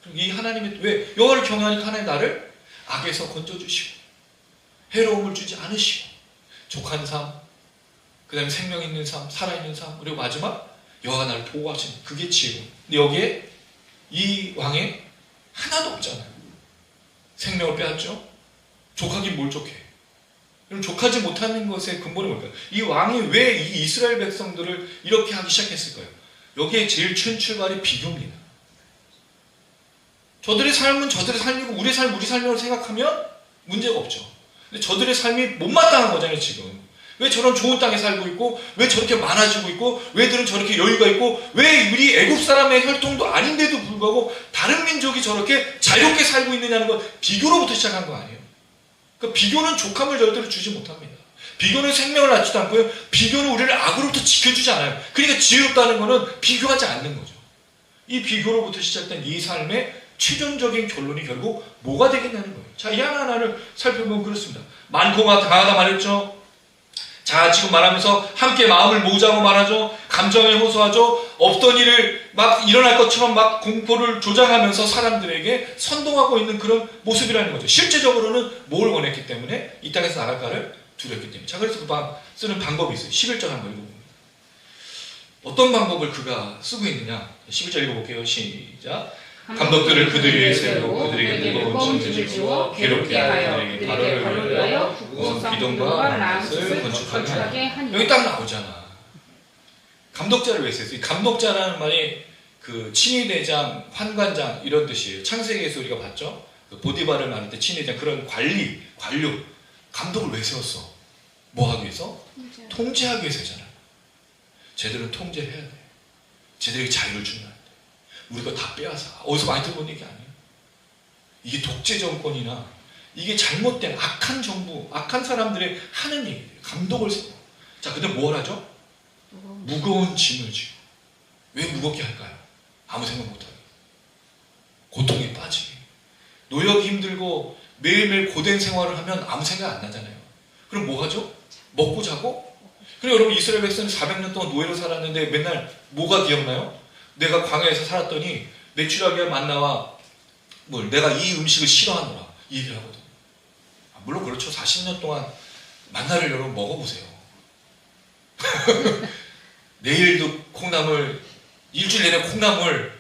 그럼 이 하나님의 왜 여호와를 경외하니까 하나님 나를 악에서 건져주시고 해로움을 주지 않으시고 족한 삶, 그 다음에 생명 있는 삶, 살아있는 삶, 그리고 마지막 여호와가 나를 보호하시는 그게 지혜로움. 근데 여기에 이 왕에 하나도 없잖아요. 생명을 빼앗죠. 족하긴 뭘 족해. 그럼 족하지 못하는 것의 근본이 뭘까요? 이 왕이 왜 이 이스라엘 백성들을 이렇게 하기 시작했을까요? 여기에 제일 큰 출발이 비교입니다. 저들의 삶은 저들의 삶이고 우리의 삶 우리 삶이라고 생각하면 문제가 없죠. 근데 저들의 삶이 못마땅한 거잖아요. 지금 왜 저런 좋은 땅에 살고 있고 왜 저렇게 많아지고 있고 왜들은 저렇게 여유가 있고 왜 우리 애국 사람의 혈통도 아닌데도 불구하고 다른 민족이 저렇게 자유롭게 살고 있느냐는 건 비교로부터 시작한 거 아니에요. 그러니까 비교는 족함을 절대로 주지 못합니다. 비교는 생명을 낳지도 않고요. 비교는 우리를 악으로부터 지켜주지 않아요. 그러니까 지혜롭다는 거는 비교하지 않는 거죠. 이 비교로부터 시작된 이 삶의 최종적인 결론이 결국 뭐가 되겠냐는 거예요. 자, 이 하나하나를 살펴보면 그렇습니다. 많고 강하다 말했죠. 자, 지금 말하면서 함께 마음을 모으자고 말하죠. 감정에 호소하죠. 없던 일을 막 일어날 것처럼 막 공포를 조장하면서 사람들에게 선동하고 있는 그런 모습이라는 거죠. 실제적으로는 뭘 원했기 때문에 이 땅에서 나갈까를 두렵기 때문에. 자, 그래서 쓰는 방법이 있어요. 11절 한번 읽어봅니다. 어떤 방법을 그가 쓰고 있느냐. 11절 읽어볼게요. 시작. 감독들을 그들 위에 세우고 그들에게 무거운 짐을 지워 괴롭게 하여 그들에게 발을 위하여 굳고성 기둥과 라암셋을 건축하게 하니. 여기 딱 나오잖아. 감독자를 왜 세웠어요? 감독자라는 말이 그 친위대장, 환관장 이런 뜻이에요. 창세기에서 우리가 봤죠? 그 보디발을 말할 때 친위대장 그런 관료, 감독을 왜 세웠어? 뭐 하기 위해서? 통제하기 위해서잖아. 제대로 통제해야 돼. 제대로 자유를 주면 안 돼. 우리가 다 빼앗아. 어디서 많이 들어본 얘기 아니에요? 이게 독재 정권이나 이게 잘못된 악한 정부, 악한 사람들의 하는 얘기예요. 감독을 세워. 자, 근데 뭘 하죠? 무거운 짐을 지고. 왜 무겁게 할까요? 아무 생각 못하게. 고통에 빠지게. 노역이 힘들고 매일매일 고된 생활을 하면 아무 생각 안 나잖아요. 그럼 뭐 하죠? 먹고 자고? 그리고 여러분 이스라엘 백성은 400년 동안 노예로 살았는데 맨날 뭐가 기억나요? 내가 광야에서 살았더니 메추라기와 만나와 내가 이 음식을 싫어하노라 이 얘기를 하거든요. 물론 그렇죠. 40년 동안 만나를 여러분 먹어보세요. 내일도 콩나물, 일주일 내내 콩나물,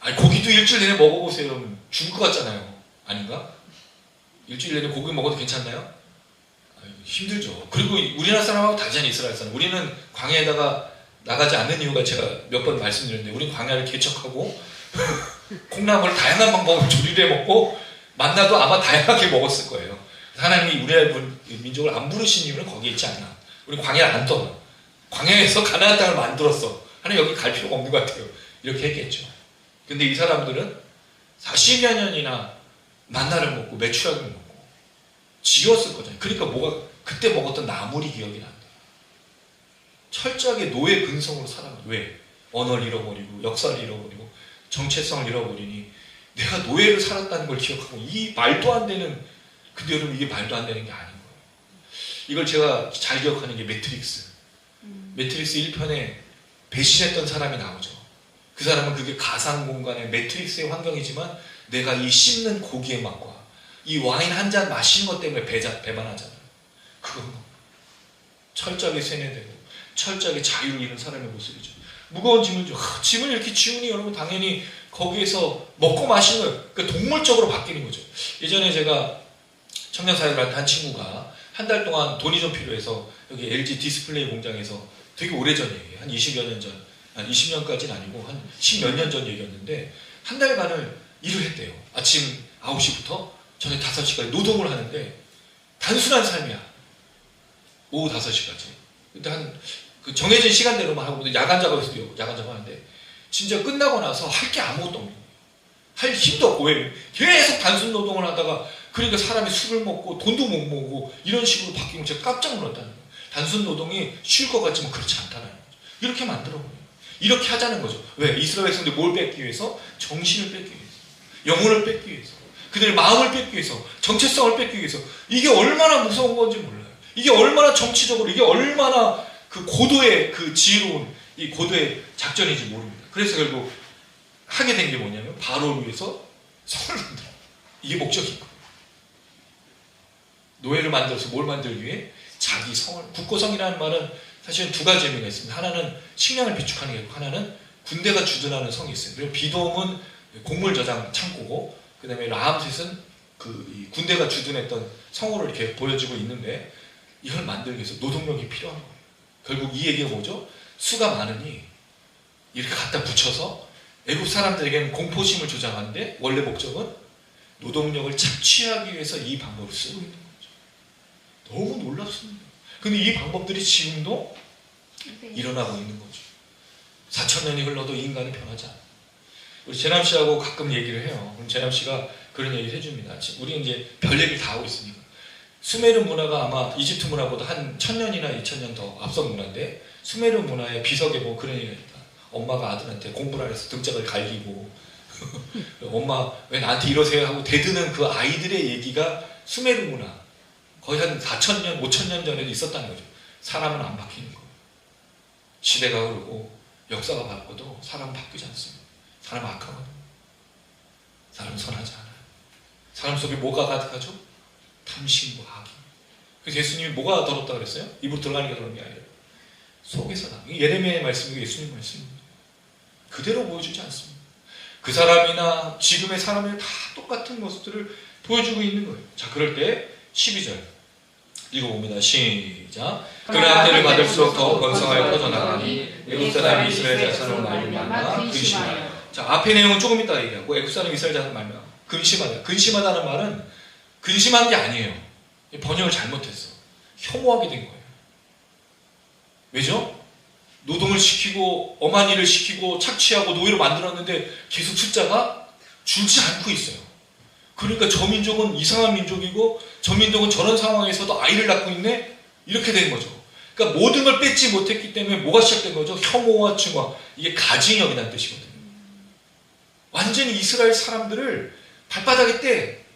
아니 고기도 일주일 내내 먹어보세요. 여러분 죽을 것 같잖아요. 아닌가? 일주일 내내 고기 먹어도 괜찮나요? 힘들죠. 그리고 우리나라 사람하고 다르잖아요. 이스라엘 사람. 우리는 광야에다가 나가지 않는 이유가 제가 몇 번 말씀드렸는데 우리는 광야를 개척하고 콩나물 다양한 방법으로 조리를 해먹고 만나도 아마 다양하게 먹었을 거예요. 하나님이 우리나라 민족을 안 부르신 이유는 거기에 있지 않나. 우리 광야를 안 떠나. 광야에서 가나안 땅을 만들었어. 하나님 여기 갈 필요가 없는 것 같아요. 이렇게 했겠죠. 근데 이 사람들은 40여 년이나 만나를 먹고 메추라기를 먹고 지었을 거잖아요. 그러니까 그때 먹었던 나물이 기억이 난다. 철저하게 노예 근성으로 살아가. 왜? 언어를 잃어버리고 역사를 잃어버리고 정체성을 잃어버리니 내가 노예를 살았다는 걸 기억하고 이 말도 안 되는 근데 여러분 이게 말도 안 되는 게 아닌 거예요. 이걸 제가 잘 기억하는 게 매트릭스 1편에 배신했던 사람이 나오죠. 그 사람은 그게 가상 공간의 매트릭스의 환경이지만 내가 이 씹는 고기의 맛과 이 와인 한 잔 마시는 것 때문에 배반하잖아요. 그건 철저하게 세뇌되고 철저하게 자유를 잃은 사람의 모습이죠. 무거운 짐을 짐을 이렇게 지우니 여러분 당연히 거기에서 먹고 마시는 거예요. 그러니까 동물적으로 바뀌는 거죠. 예전에 제가 청년사회를 할 때 한 친구가 한 달 동안 돈이 좀 필요해서 여기 LG 디스플레이 공장에서 되게 오래전 얘기예요. 한 20여 년 전, 한 20년까지는 아니고 한 10몇 년 전 얘기였는데 한 달간을 일을 했대요. 아침 9시부터 저녁 5시까지 노동을 하는데 단순한 삶이야. 오후 5시까지. 근데 그 정해진 시간대로만 하고 야간 작업에서도 야간 작업하는데 진짜 끝나고 나서 할 게 아무것도 없는 거예요. 할 힘도 없고 왜 계속 단순 노동을 하다가 그러니까 사람이 술을 먹고 돈도 못 모으고 이런 식으로 바뀌고 제가 깜짝 놀랐다는 거예요. 단순 노동이 쉬울 것 같지만 그렇지 않다는 거죠. 이렇게 만들어버려요. 이렇게 하자는 거죠. 왜? 이스라엘 백성들 뭘 뺏기 위해서? 정신을 뺏기 위해서. 영혼을 뺏기 위해서. 그들의 마음을 뺏기 위해서. 정체성을 뺏기 위해서. 이게 얼마나 무서운 건지 몰라요. 이게 얼마나 정치적으로 이게 얼마나 그 고도의 그 지혜로운 이 고도의 작전인지 모릅니다. 그래서 결국 하게 된 게 뭐냐면 바로를 위해서 성을 만들어. 이게 목적인 거예요. 노예를 만들어서 뭘 만들기 위해? 자기 성을. 국고성이라는 말은 사실은 두 가지 의미가 있습니다. 하나는 식량을 비축하는 게 있고 하나는 군대가 주둔하는 성이 있어요. 그리고 비돔은 곡물 저장 창고고 그 다음에 라암셋은 이 군대가 주둔했던 성으로 이렇게 보여지고 있는데 이걸 만들기 위해서 노동력이 필요한 거예요. 결국 이 얘기가 뭐죠? 수가 많으니 이렇게 갖다 붙여서 애국 사람들에게는 공포심을 조장하는데 원래 목적은 노동력을 착취하기 위해서 이 방법을 쓰고 있는 거죠. 너무 놀랍습니다. 근데 이 방법들이 지금도 일어나고 있는 거죠. 4,000년이 흘러도 인간은 변하지 않아요. 우리 재남 씨하고 가끔 얘기를 해요. 그럼 재남 씨가 그런 얘기를 해줍니다. 우리 이제 별 얘기를 다 하고 있으니까. 수메르 문화가 아마 이집트 문화보다 한 1,000년이나 2,000년 더 앞선 문화인데 수메르 문화의 비석에 뭐 그런 얘기가 있다. 엄마가 아들한테 공부를 안 해서 등짝을 갈기고 엄마 왜 나한테 이러세요 하고 대드는 그 아이들의 얘기가 수메르 문화 거의 한 4,000년, 5,000년 전에도 있었다는 거죠. 사람은 안 바뀌는 거예요. 시대가 흐르고 역사가 바뀌어도 사람은 바뀌지 않습니다. 사람은 악하거든요. 사람은 선하지 않아요. 사람 속에 뭐가 가득하죠? 탐심과 악이. 그래서 예수님이 뭐가 더럽다 그랬어요? 입으로 들어가는 게 더러운 게 아니라 속에서다. 예레미야의 말씀이 예수님 말씀입니다. 그대로 보여주지 않습니다. 그 사람이나 지금의 사람이 다 똑같은 모습들을 보여주고 있는 거예요. 자, 그럴 때 12절 읽어봅니다. 시작. 그러나 때를 받을수록 더 번성하여 퍼져나가니 애굽 사람이 이스라엘 자손으로 말미암아 근심하여. 자, 앞의 내용은 조금 이따 얘기하고 애굽 사람이 이스라엘 자손으로 말미암아 근심하다. 근심하다는 말은 근심한 게 아니에요. 번역을 잘못했어. 혐오하게 된 거예요. 왜죠? 노동을 시키고 엄한 일을 시키고 착취하고 노예로 만들었는데 계속 숫자가 줄지 않고 있어요. 그러니까 저 민족은 이상한 민족이고 저 민족은 저런 상황에서도 아이를 낳고 있네? 이렇게 된 거죠. 그러니까 모든 걸 뺏지 못했기 때문에 뭐가 시작된 거죠? 혐오와 증오. 이게 가증형이라는 뜻이거든요. 완전히 이스라엘 사람들을 발바닥에 떼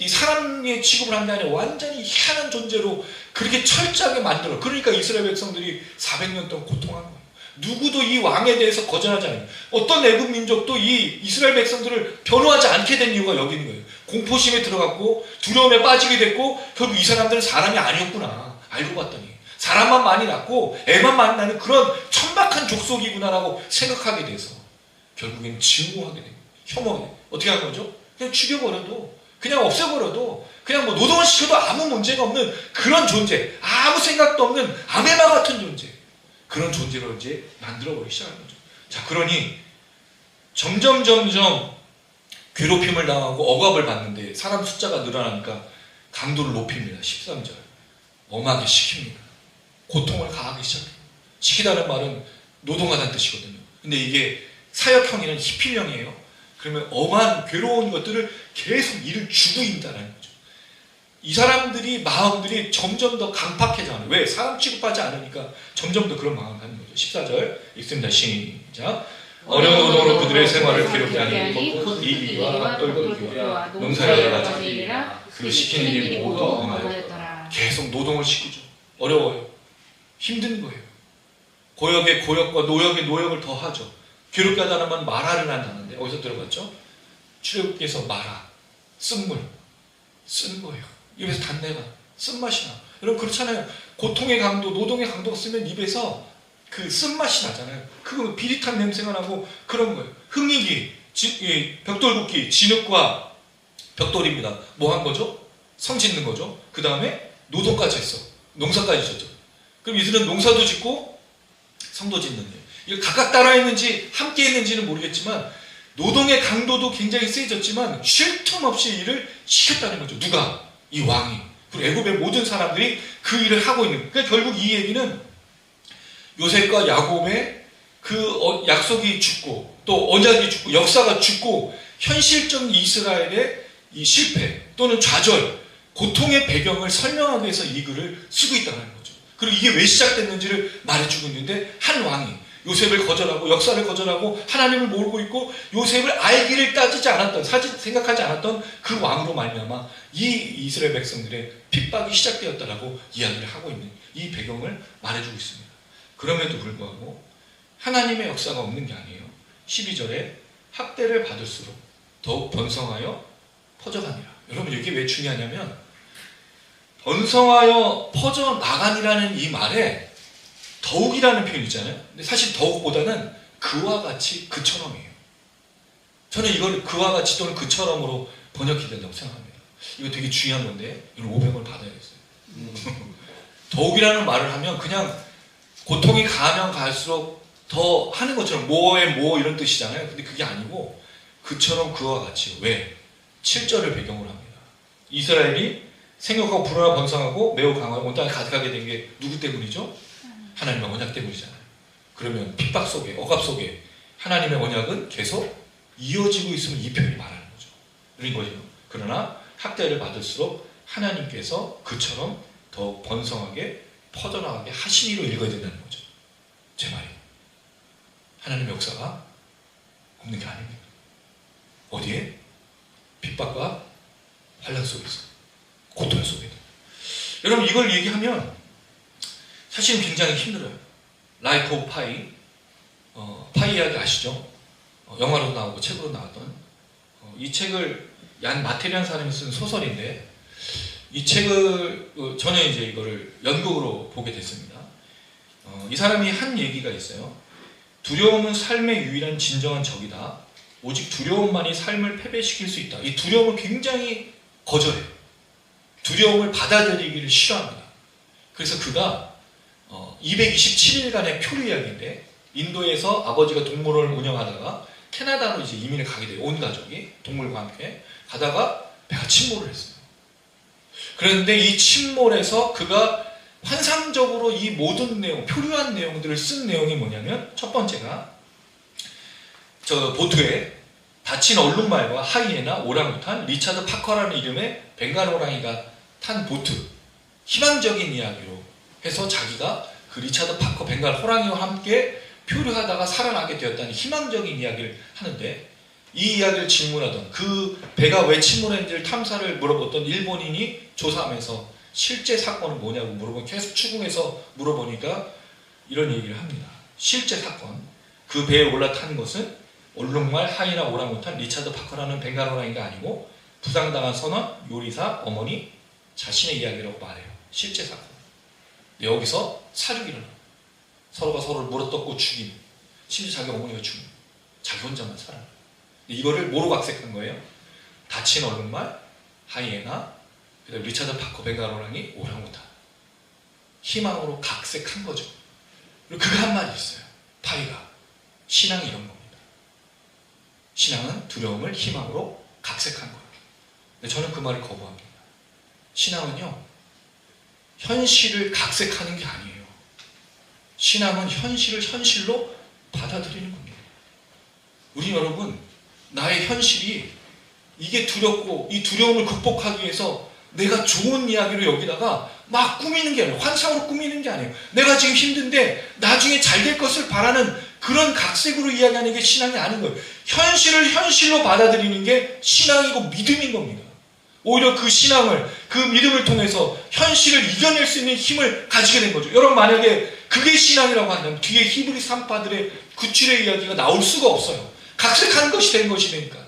이 사람의 취급을 한 게 아니라 완전히 희한한 존재로 그렇게 철저하게 만들어. 그러니까 이스라엘 백성들이 400년 동안 고통하는 거예요. 누구도 이 왕에 대해서 거절하지 않아요. 어떤 애굽 민족도 이 이스라엘 백성들을 변호하지 않게 된 이유가 여기 있는 거예요. 공포심에 들어갔고 두려움에 빠지게 됐고 결국 이 사람들은 사람이 아니었구나. 알고 봤더니 사람만 많이 낳고 애만 많이 낳는 그런 천박한 족속이구나라고 생각하게 돼서 결국엔 증오하게 돼요. 혐오하게 돼요. 어떻게 하는 거죠? 그냥 죽여버려도 그냥 없애버려도 그냥 뭐 노동을 시켜도 아무 문제가 없는 그런 존재, 아무 생각도 없는 아메바 같은 존재, 그런 존재로 이제 만들어버리기 시작하는 거죠. 자, 그러니 점점 괴롭힘을 당하고 억압을 받는데 사람 숫자가 늘어나니까 강도를 높입니다. 13절 엄하게 시킵니다. 고통을 가하기 시작해요. 시키다는 말은 노동하다는 뜻이거든요. 근데 이게 사역형이란 히필형이에요. 그러면 엄한 괴로운 것들을 계속 일을 주고 있다는 거죠. 이 사람들이 마음들이 점점 더 강팍해져요. 왜? 사람 취급하지 않으니까 점점 더 그런 마음을 갖는 거죠. 14절 읽습니다. 시작. 어려운 노동으로 그들의 생활을 괴롭게 하니 이기와 똘똘기와 농사를 가지리라. 그 시키는 일이 모두 엄하였더라. 계속 노동을 시키죠. 어려워요. 힘든 거예요. 고역에 고역과 노역에 노역을 더하죠. 괴롭게 하다는 말 마라를 한다는데 어디서 들어봤죠? 출애굽기에서 마라, 쓴물, 쓴 거예요. 입에서 단내가, 쓴맛이 나. 여러분 그렇잖아요. 고통의 강도, 노동의 강도가 쓰면 입에서 그 쓴맛이 나잖아요. 그거 비릿한 냄새가 나고 그런 거예요. 흙이기, 벽돌 굽기, 진흙과 벽돌입니다. 뭐 한 거죠? 성 짓는 거죠. 그 다음에 노동까지 했어. 농사까지 짓죠. 그럼 이들은 농사도 짓고 성도 짓는데 이걸 각각 따라했는지 함께 했는지는 모르겠지만 노동의 강도도 굉장히 세졌지만 쉴 틈 없이 일을 시켰다는 거죠. 누가? 이 왕이. 그리고 애굽의 모든 사람들이 그 일을 하고 있는. 그러니까 결국 이 얘기는 요셉과 야곱의 그 약속이 죽고 또 언약이 죽고 역사가 죽고 현실적 이스라엘의 이 실패 또는 좌절, 고통의 배경을 설명하기 위해서 이 글을 쓰고 있다는 거죠. 그리고 이게 왜 시작됐는지를 말해주고 있는데 한 왕이 요셉을 거절하고 역사를 거절하고 하나님을 모르고 있고 요셉을 알기를 따지지 않았던 생각하지 않았던 그 왕으로 말미암아 이 이스라엘 백성들의 핍박이 시작되었다라고 이야기를 하고 있는 이 배경을 말해주고 있습니다. 그럼에도 불구하고 하나님의 역사가 없는 게 아니에요. 12절에 학대를 받을수록 더욱 번성하여 퍼져가니라. 여러분 이게 왜 중요하냐면 번성하여 퍼져나가니라는 이 말에 더욱이라는 표현이 있잖아요. 근데 사실 더욱보다는 그와 같이 그처럼이에요. 저는 이걸 그와 같이 또는 그처럼으로 번역해야 된다고 생각합니다. 이거 되게 중요한 건데 이걸 500을 받아야겠어요. 더욱이라는 말을 하면 그냥 고통이 가면 갈수록 더 하는 것처럼 뭐에 뭐 이런 뜻이잖아요. 근데 그게 아니고 그처럼 그와 같이. 왜? 7절을 배경으로 합니다. 이스라엘이 생육하고 불어나 번성하고 매우 강하고 온 땅에 가득하게 된 게 누구 때문이죠? 하나님의 언약 때문이잖아요. 그러면 핍박 속에 억압 속에 하나님의 언약은 계속 이어지고 있으면 이 표현이 말하는 거죠. 이런 거죠. 그러나 학대를 받을수록 하나님께서 그처럼 더 번성하게 퍼져나가게 하시니로 읽어야 된다는 거죠. 제 말이. 하나님의 역사가 없는 게 아닙니다. 어디에? 핍박과 환난 속에서, 고통 속에도. 여러분 이걸 얘기하면 사실은 굉장히 힘들어요. 라이프 오브 파이, 파이 이야기 아시죠? 영화로 나오고 책으로 나왔던 이 책을 얀 마테리안 사람이 쓴 소설인데 이 책을 저는 이제 이거를 연극으로 보게 됐습니다. 이 사람이 한 얘기가 있어요. 두려움은 삶의 유일한 진정한 적이다. 오직 두려움만이 삶을 패배시킬 수 있다. 이 두려움을 굉장히 거절해요. 두려움을 받아들이기를 싫어합니다. 그래서 그가 227일간의 표류 이야기인데, 인도에서 아버지가 동물원을 운영하다가 캐나다로 이제 이민을 가게 돼요. 온 가족이 동물과 함께 가다가 배가 침몰을 했어요. 그런데 이 침몰에서 그가 환상적으로 이 모든 내용, 표류한 내용들을 쓴 내용이 뭐냐면, 첫 번째가 저 보트에 다친 얼룩말과 하이에나, 오랑우탄, 리차드 파커라는 이름의 벵갈 호랑이가 탄 보트, 희망적인 이야기로 해서 자기가 그 리차드 파커 벵갈 호랑이와 함께 표류하다가 살아나게 되었다는 희망적인 이야기를 하는데, 이 이야기를 질문하던, 그 배가 왜 침몰했는지를 탐사를 물어봤던 일본인이 조사하면서 실제 사건은 뭐냐고 물어보면, 계속 추궁해서 물어보니까 이런 얘기를 합니다. 실제 사건, 그 배에 올라탄 것은 얼룩말, 하이나, 오랑우탄, 리차드 파커라는 벵갈 호랑이가 아니고 부상당한 선원, 요리사, 어머니 자신의 이야기라고 말해요. 실제 사건. 여기서 사륙이 일어나요. 서로가 서로를 물어뜯고 죽임, 심지어 자기 어머니가 죽임, 자기 혼자만 살아요. 이거를 뭐로 각색한 거예요? 다친 얼룩말, 하이에나, 그다음에 리차드 파커 벵갈 호랑이, 오랑우탄. 희망으로 각색한 거죠. 그리고 그가 한 말이 있어요. 파이가. 신앙이 이런 겁니다. 신앙은 두려움을 희망으로 각색한 거예요. 근데 저는 그 말을 거부합니다. 신앙은요, 현실을 각색하는 게 아니에요. 신앙은 현실을 현실로 받아들이는 겁니다. 우리 여러분, 나의 현실이 이게 두렵고 이 두려움을 극복하기 위해서 내가 좋은 이야기로 여기다가 막 꾸미는 게 아니에요. 환상으로 꾸미는 게 아니에요. 내가 지금 힘든데 나중에 잘 될 것을 바라는 그런 각색으로 이야기하는 게 신앙이 아닌 거예요. 현실을 현실로 받아들이는 게 신앙이고 믿음인 겁니다. 오히려 그 신앙을, 그 믿음을 통해서 현실을 이겨낼 수 있는 힘을 가지게 된 거죠. 여러분, 만약에 그게 신앙이라고 한다면 뒤에 히브리 산파들의 구출의 이야기가 나올 수가 없어요. 각색하는 것이 된 것이 되니까.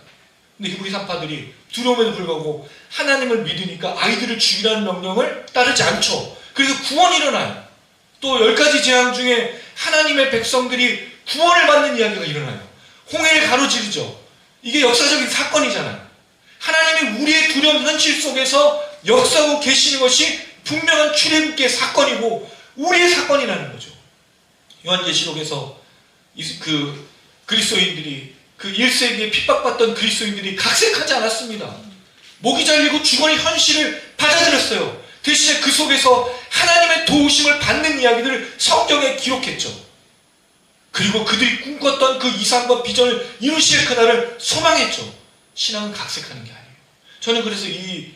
근데 히브리 산파들이 두려움에도 불구하고 하나님을 믿으니까 아이들을 죽이라는 명령을 따르지 않죠. 그래서 구원이 일어나요. 또 10가지 재앙 중에 하나님의 백성들이 구원을 받는 이야기가 일어나요. 홍해를 가로지르죠. 이게 역사적인 사건이잖아요. 하나님이 우리의 두려운 현실 속에서 역사하고 계시는 것이 분명한 출애굽기의 사건이고 우리의 사건이라는 거죠. 요한계시록에서 그 그리스도인들이, 그 1세기에 핍박받던 그리스도인들이 각색하지 않았습니다. 목이 잘리고 죽어의 현실을 받아들였어요. 대신에 그 속에서 하나님의 도우심을 받는 이야기들을 성경에 기록했죠. 그리고 그들이 꿈꿨던 그 이상과 비전을 이루실 그날을 소망했죠. 신앙은 각색하는 게 아니에요. 저는 그래서 이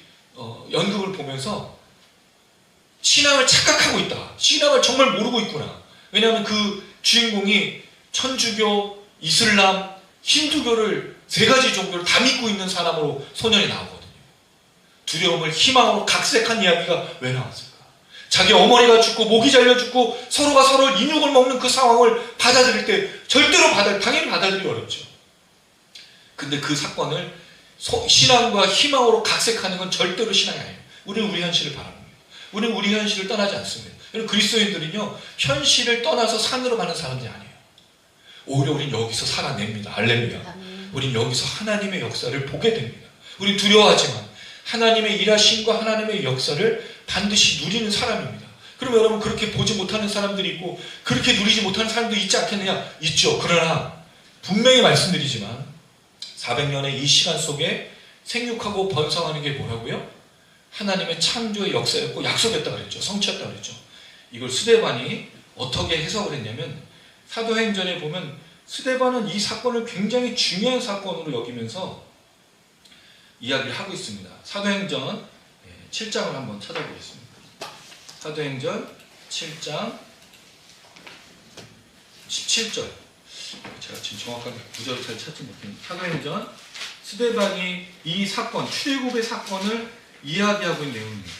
연극을 보면서 신앙을 착각하고 있다. 신앙을 정말 모르고 있구나. 왜냐하면 그 주인공이 천주교, 이슬람, 힌두교를 3가지 종교를 다 믿고 있는 사람으로 소년이 나오거든요. 두려움을 희망으로 각색한 이야기가 왜 나왔을까? 자기 어머니가 죽고 목이 잘려 죽고 서로가 서로를 인육을 먹는 그 상황을 받아들일 때 절대로 당연히 받아들이기 어렵죠. 근데 그 사건을 신앙과 희망으로 각색하는 건 절대로 신앙이 아니에요. 우리는 우리 현실을 바라봅니다. 우리는 우리 현실을 떠나지 않습니다. 여러분, 그리스도인들은요, 현실을 떠나서 산으로 가는 사람들이 아니에요. 오히려 우리는 여기서 살아냅니다. 할렐루야. 우리는 여기서 하나님의 역사를 보게 됩니다. 우리는 두려워하지만 하나님의 일하심과 하나님의 역사를 반드시 누리는 사람입니다. 그럼 여러분, 그렇게 보지 못하는 사람들이 있고 그렇게 누리지 못하는 사람도 있지 않겠느냐? 있죠. 그러나 분명히 말씀드리지만 400년의 이 시간 속에 생육하고 번성하는 게 뭐라고요? 하나님의 창조의 역사였고 약속했다고 그랬죠. 성취했다고 그랬죠. 이걸 스데반이 어떻게 해석을 했냐면, 사도행전에 보면 스데반은 이 사건을 굉장히 중요한 사건으로 여기면서 이야기를 하고 있습니다. 사도행전 7장을 한번 찾아보겠습니다. 사도행전 7장 17절. 제가 지금 정확하게 구절을 잘 찾지 못했는데, 사도행전, 스데반이 이 사건, 출애굽의 사건을 이야기하고 있는 내용입니다.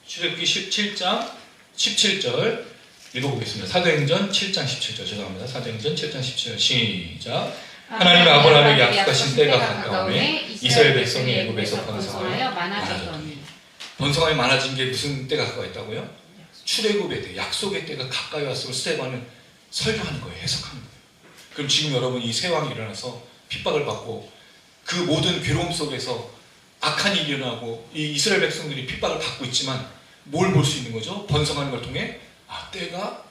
출애굽기 17장 17절 읽어보겠습니다. 사도행전 7장 17절, 죄송합니다. 사도행전 7장 17절 시작. 하나님 아브라함에게 약속하신 때가 가까우매 이스라엘 백성이 애굽에서 번성하여 많아졌더니. 번성함이 많아진 게 무슨 때가 가까이 있다고요? 출애굽의 때, 약속의 때가 가까이 왔음을 스데반은 설교하는 거예요. 해석하는 거예요. 그럼 지금 여러분 이 새 왕이 일어나서 핍박을 받고 그 모든 괴로움 속에서 악한 일이 일어나고 이 이스라엘 백성들이 핍박을 받고 있지만 뭘 볼 수 있는 거죠? 번성하는 걸 통해 때가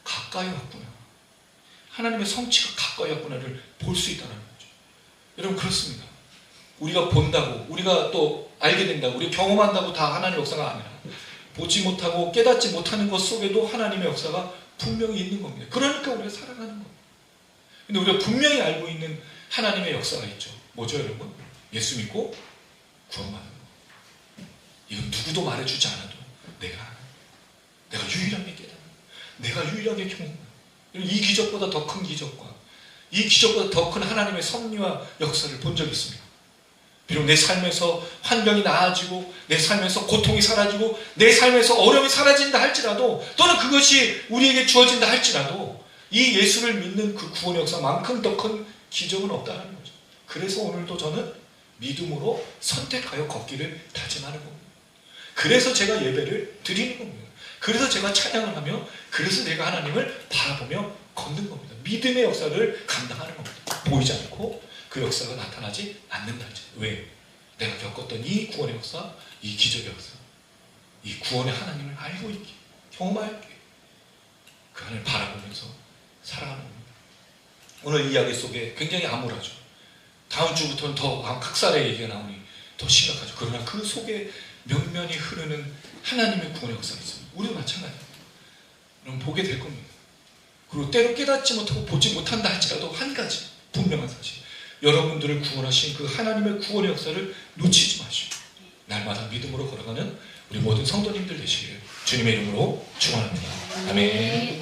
가까이 왔구나. 하나님의 성취가 가까이 왔구나를 볼 수 있다는 거죠. 여러분 그렇습니다. 우리가 본다고, 우리가 또 알게 된다고, 우리가 경험한다고 다 하나님의 역사가 아니라 보지 못하고 깨닫지 못하는 것 속에도 하나님의 역사가 분명히 있는 겁니다. 그러니까 우리가 살아가는 겁니다. 근데 우리가 분명히 알고 있는 하나님의 역사가 있죠. 뭐죠 여러분? 예수 믿고 구원받는 거. 이건 누구도 말해주지 않아도 내가 유일하게 깨닫는, 내가 유일하게 경험하는 이 기적보다 더 큰 기적과 이 기적보다 더 큰 하나님의 섭리와 역사를 본 적이 있습니다. 비록 내 삶에서 환경이 나아지고 내 삶에서 고통이 사라지고 내 삶에서 어려움이 사라진다 할지라도 또는 그것이 우리에게 주어진다 할지라도 이 예수를 믿는 그 구원의 역사만큼 더 큰 기적은 없다는 거죠. 그래서 오늘도 저는 믿음으로 선택하여 걷기를 다짐하는 겁니다. 그래서 제가 예배를 드리는 겁니다. 그래서 제가 찬양을 하며 그래서 내가 하나님을 바라보며 걷는 겁니다. 믿음의 역사를 감당하는 겁니다. 보이지 않고 그 역사가 나타나지 않는다지. 왜? 내가 겪었던 이 구원의 역사, 이 기적의 역사, 이 구원의 하나님을 알고 있기에, 경험하였기에 그 하나님을 바라보면서 살아가는 겁니다. 오늘 이야기 속에 굉장히 암울하죠. 다음 주부터는 더 학살의 얘기가 나오니 더 심각하죠. 그러나 그 속에 면면이 흐르는 하나님의 구원의 역사가 있습니다. 우리도 마찬가지입니다. 여러분 보게 될 겁니다. 그리고 때로 깨닫지 못하고 보지 못한다 할지라도 한 가지 분명한 사실, 여러분들을 구원하신 그 하나님의 구원의 역사를 놓치지 마시고 날마다 믿음으로 걸어가는 우리 모든 성도님들 되시기를 주님의 이름으로 축원합니다. 아멘.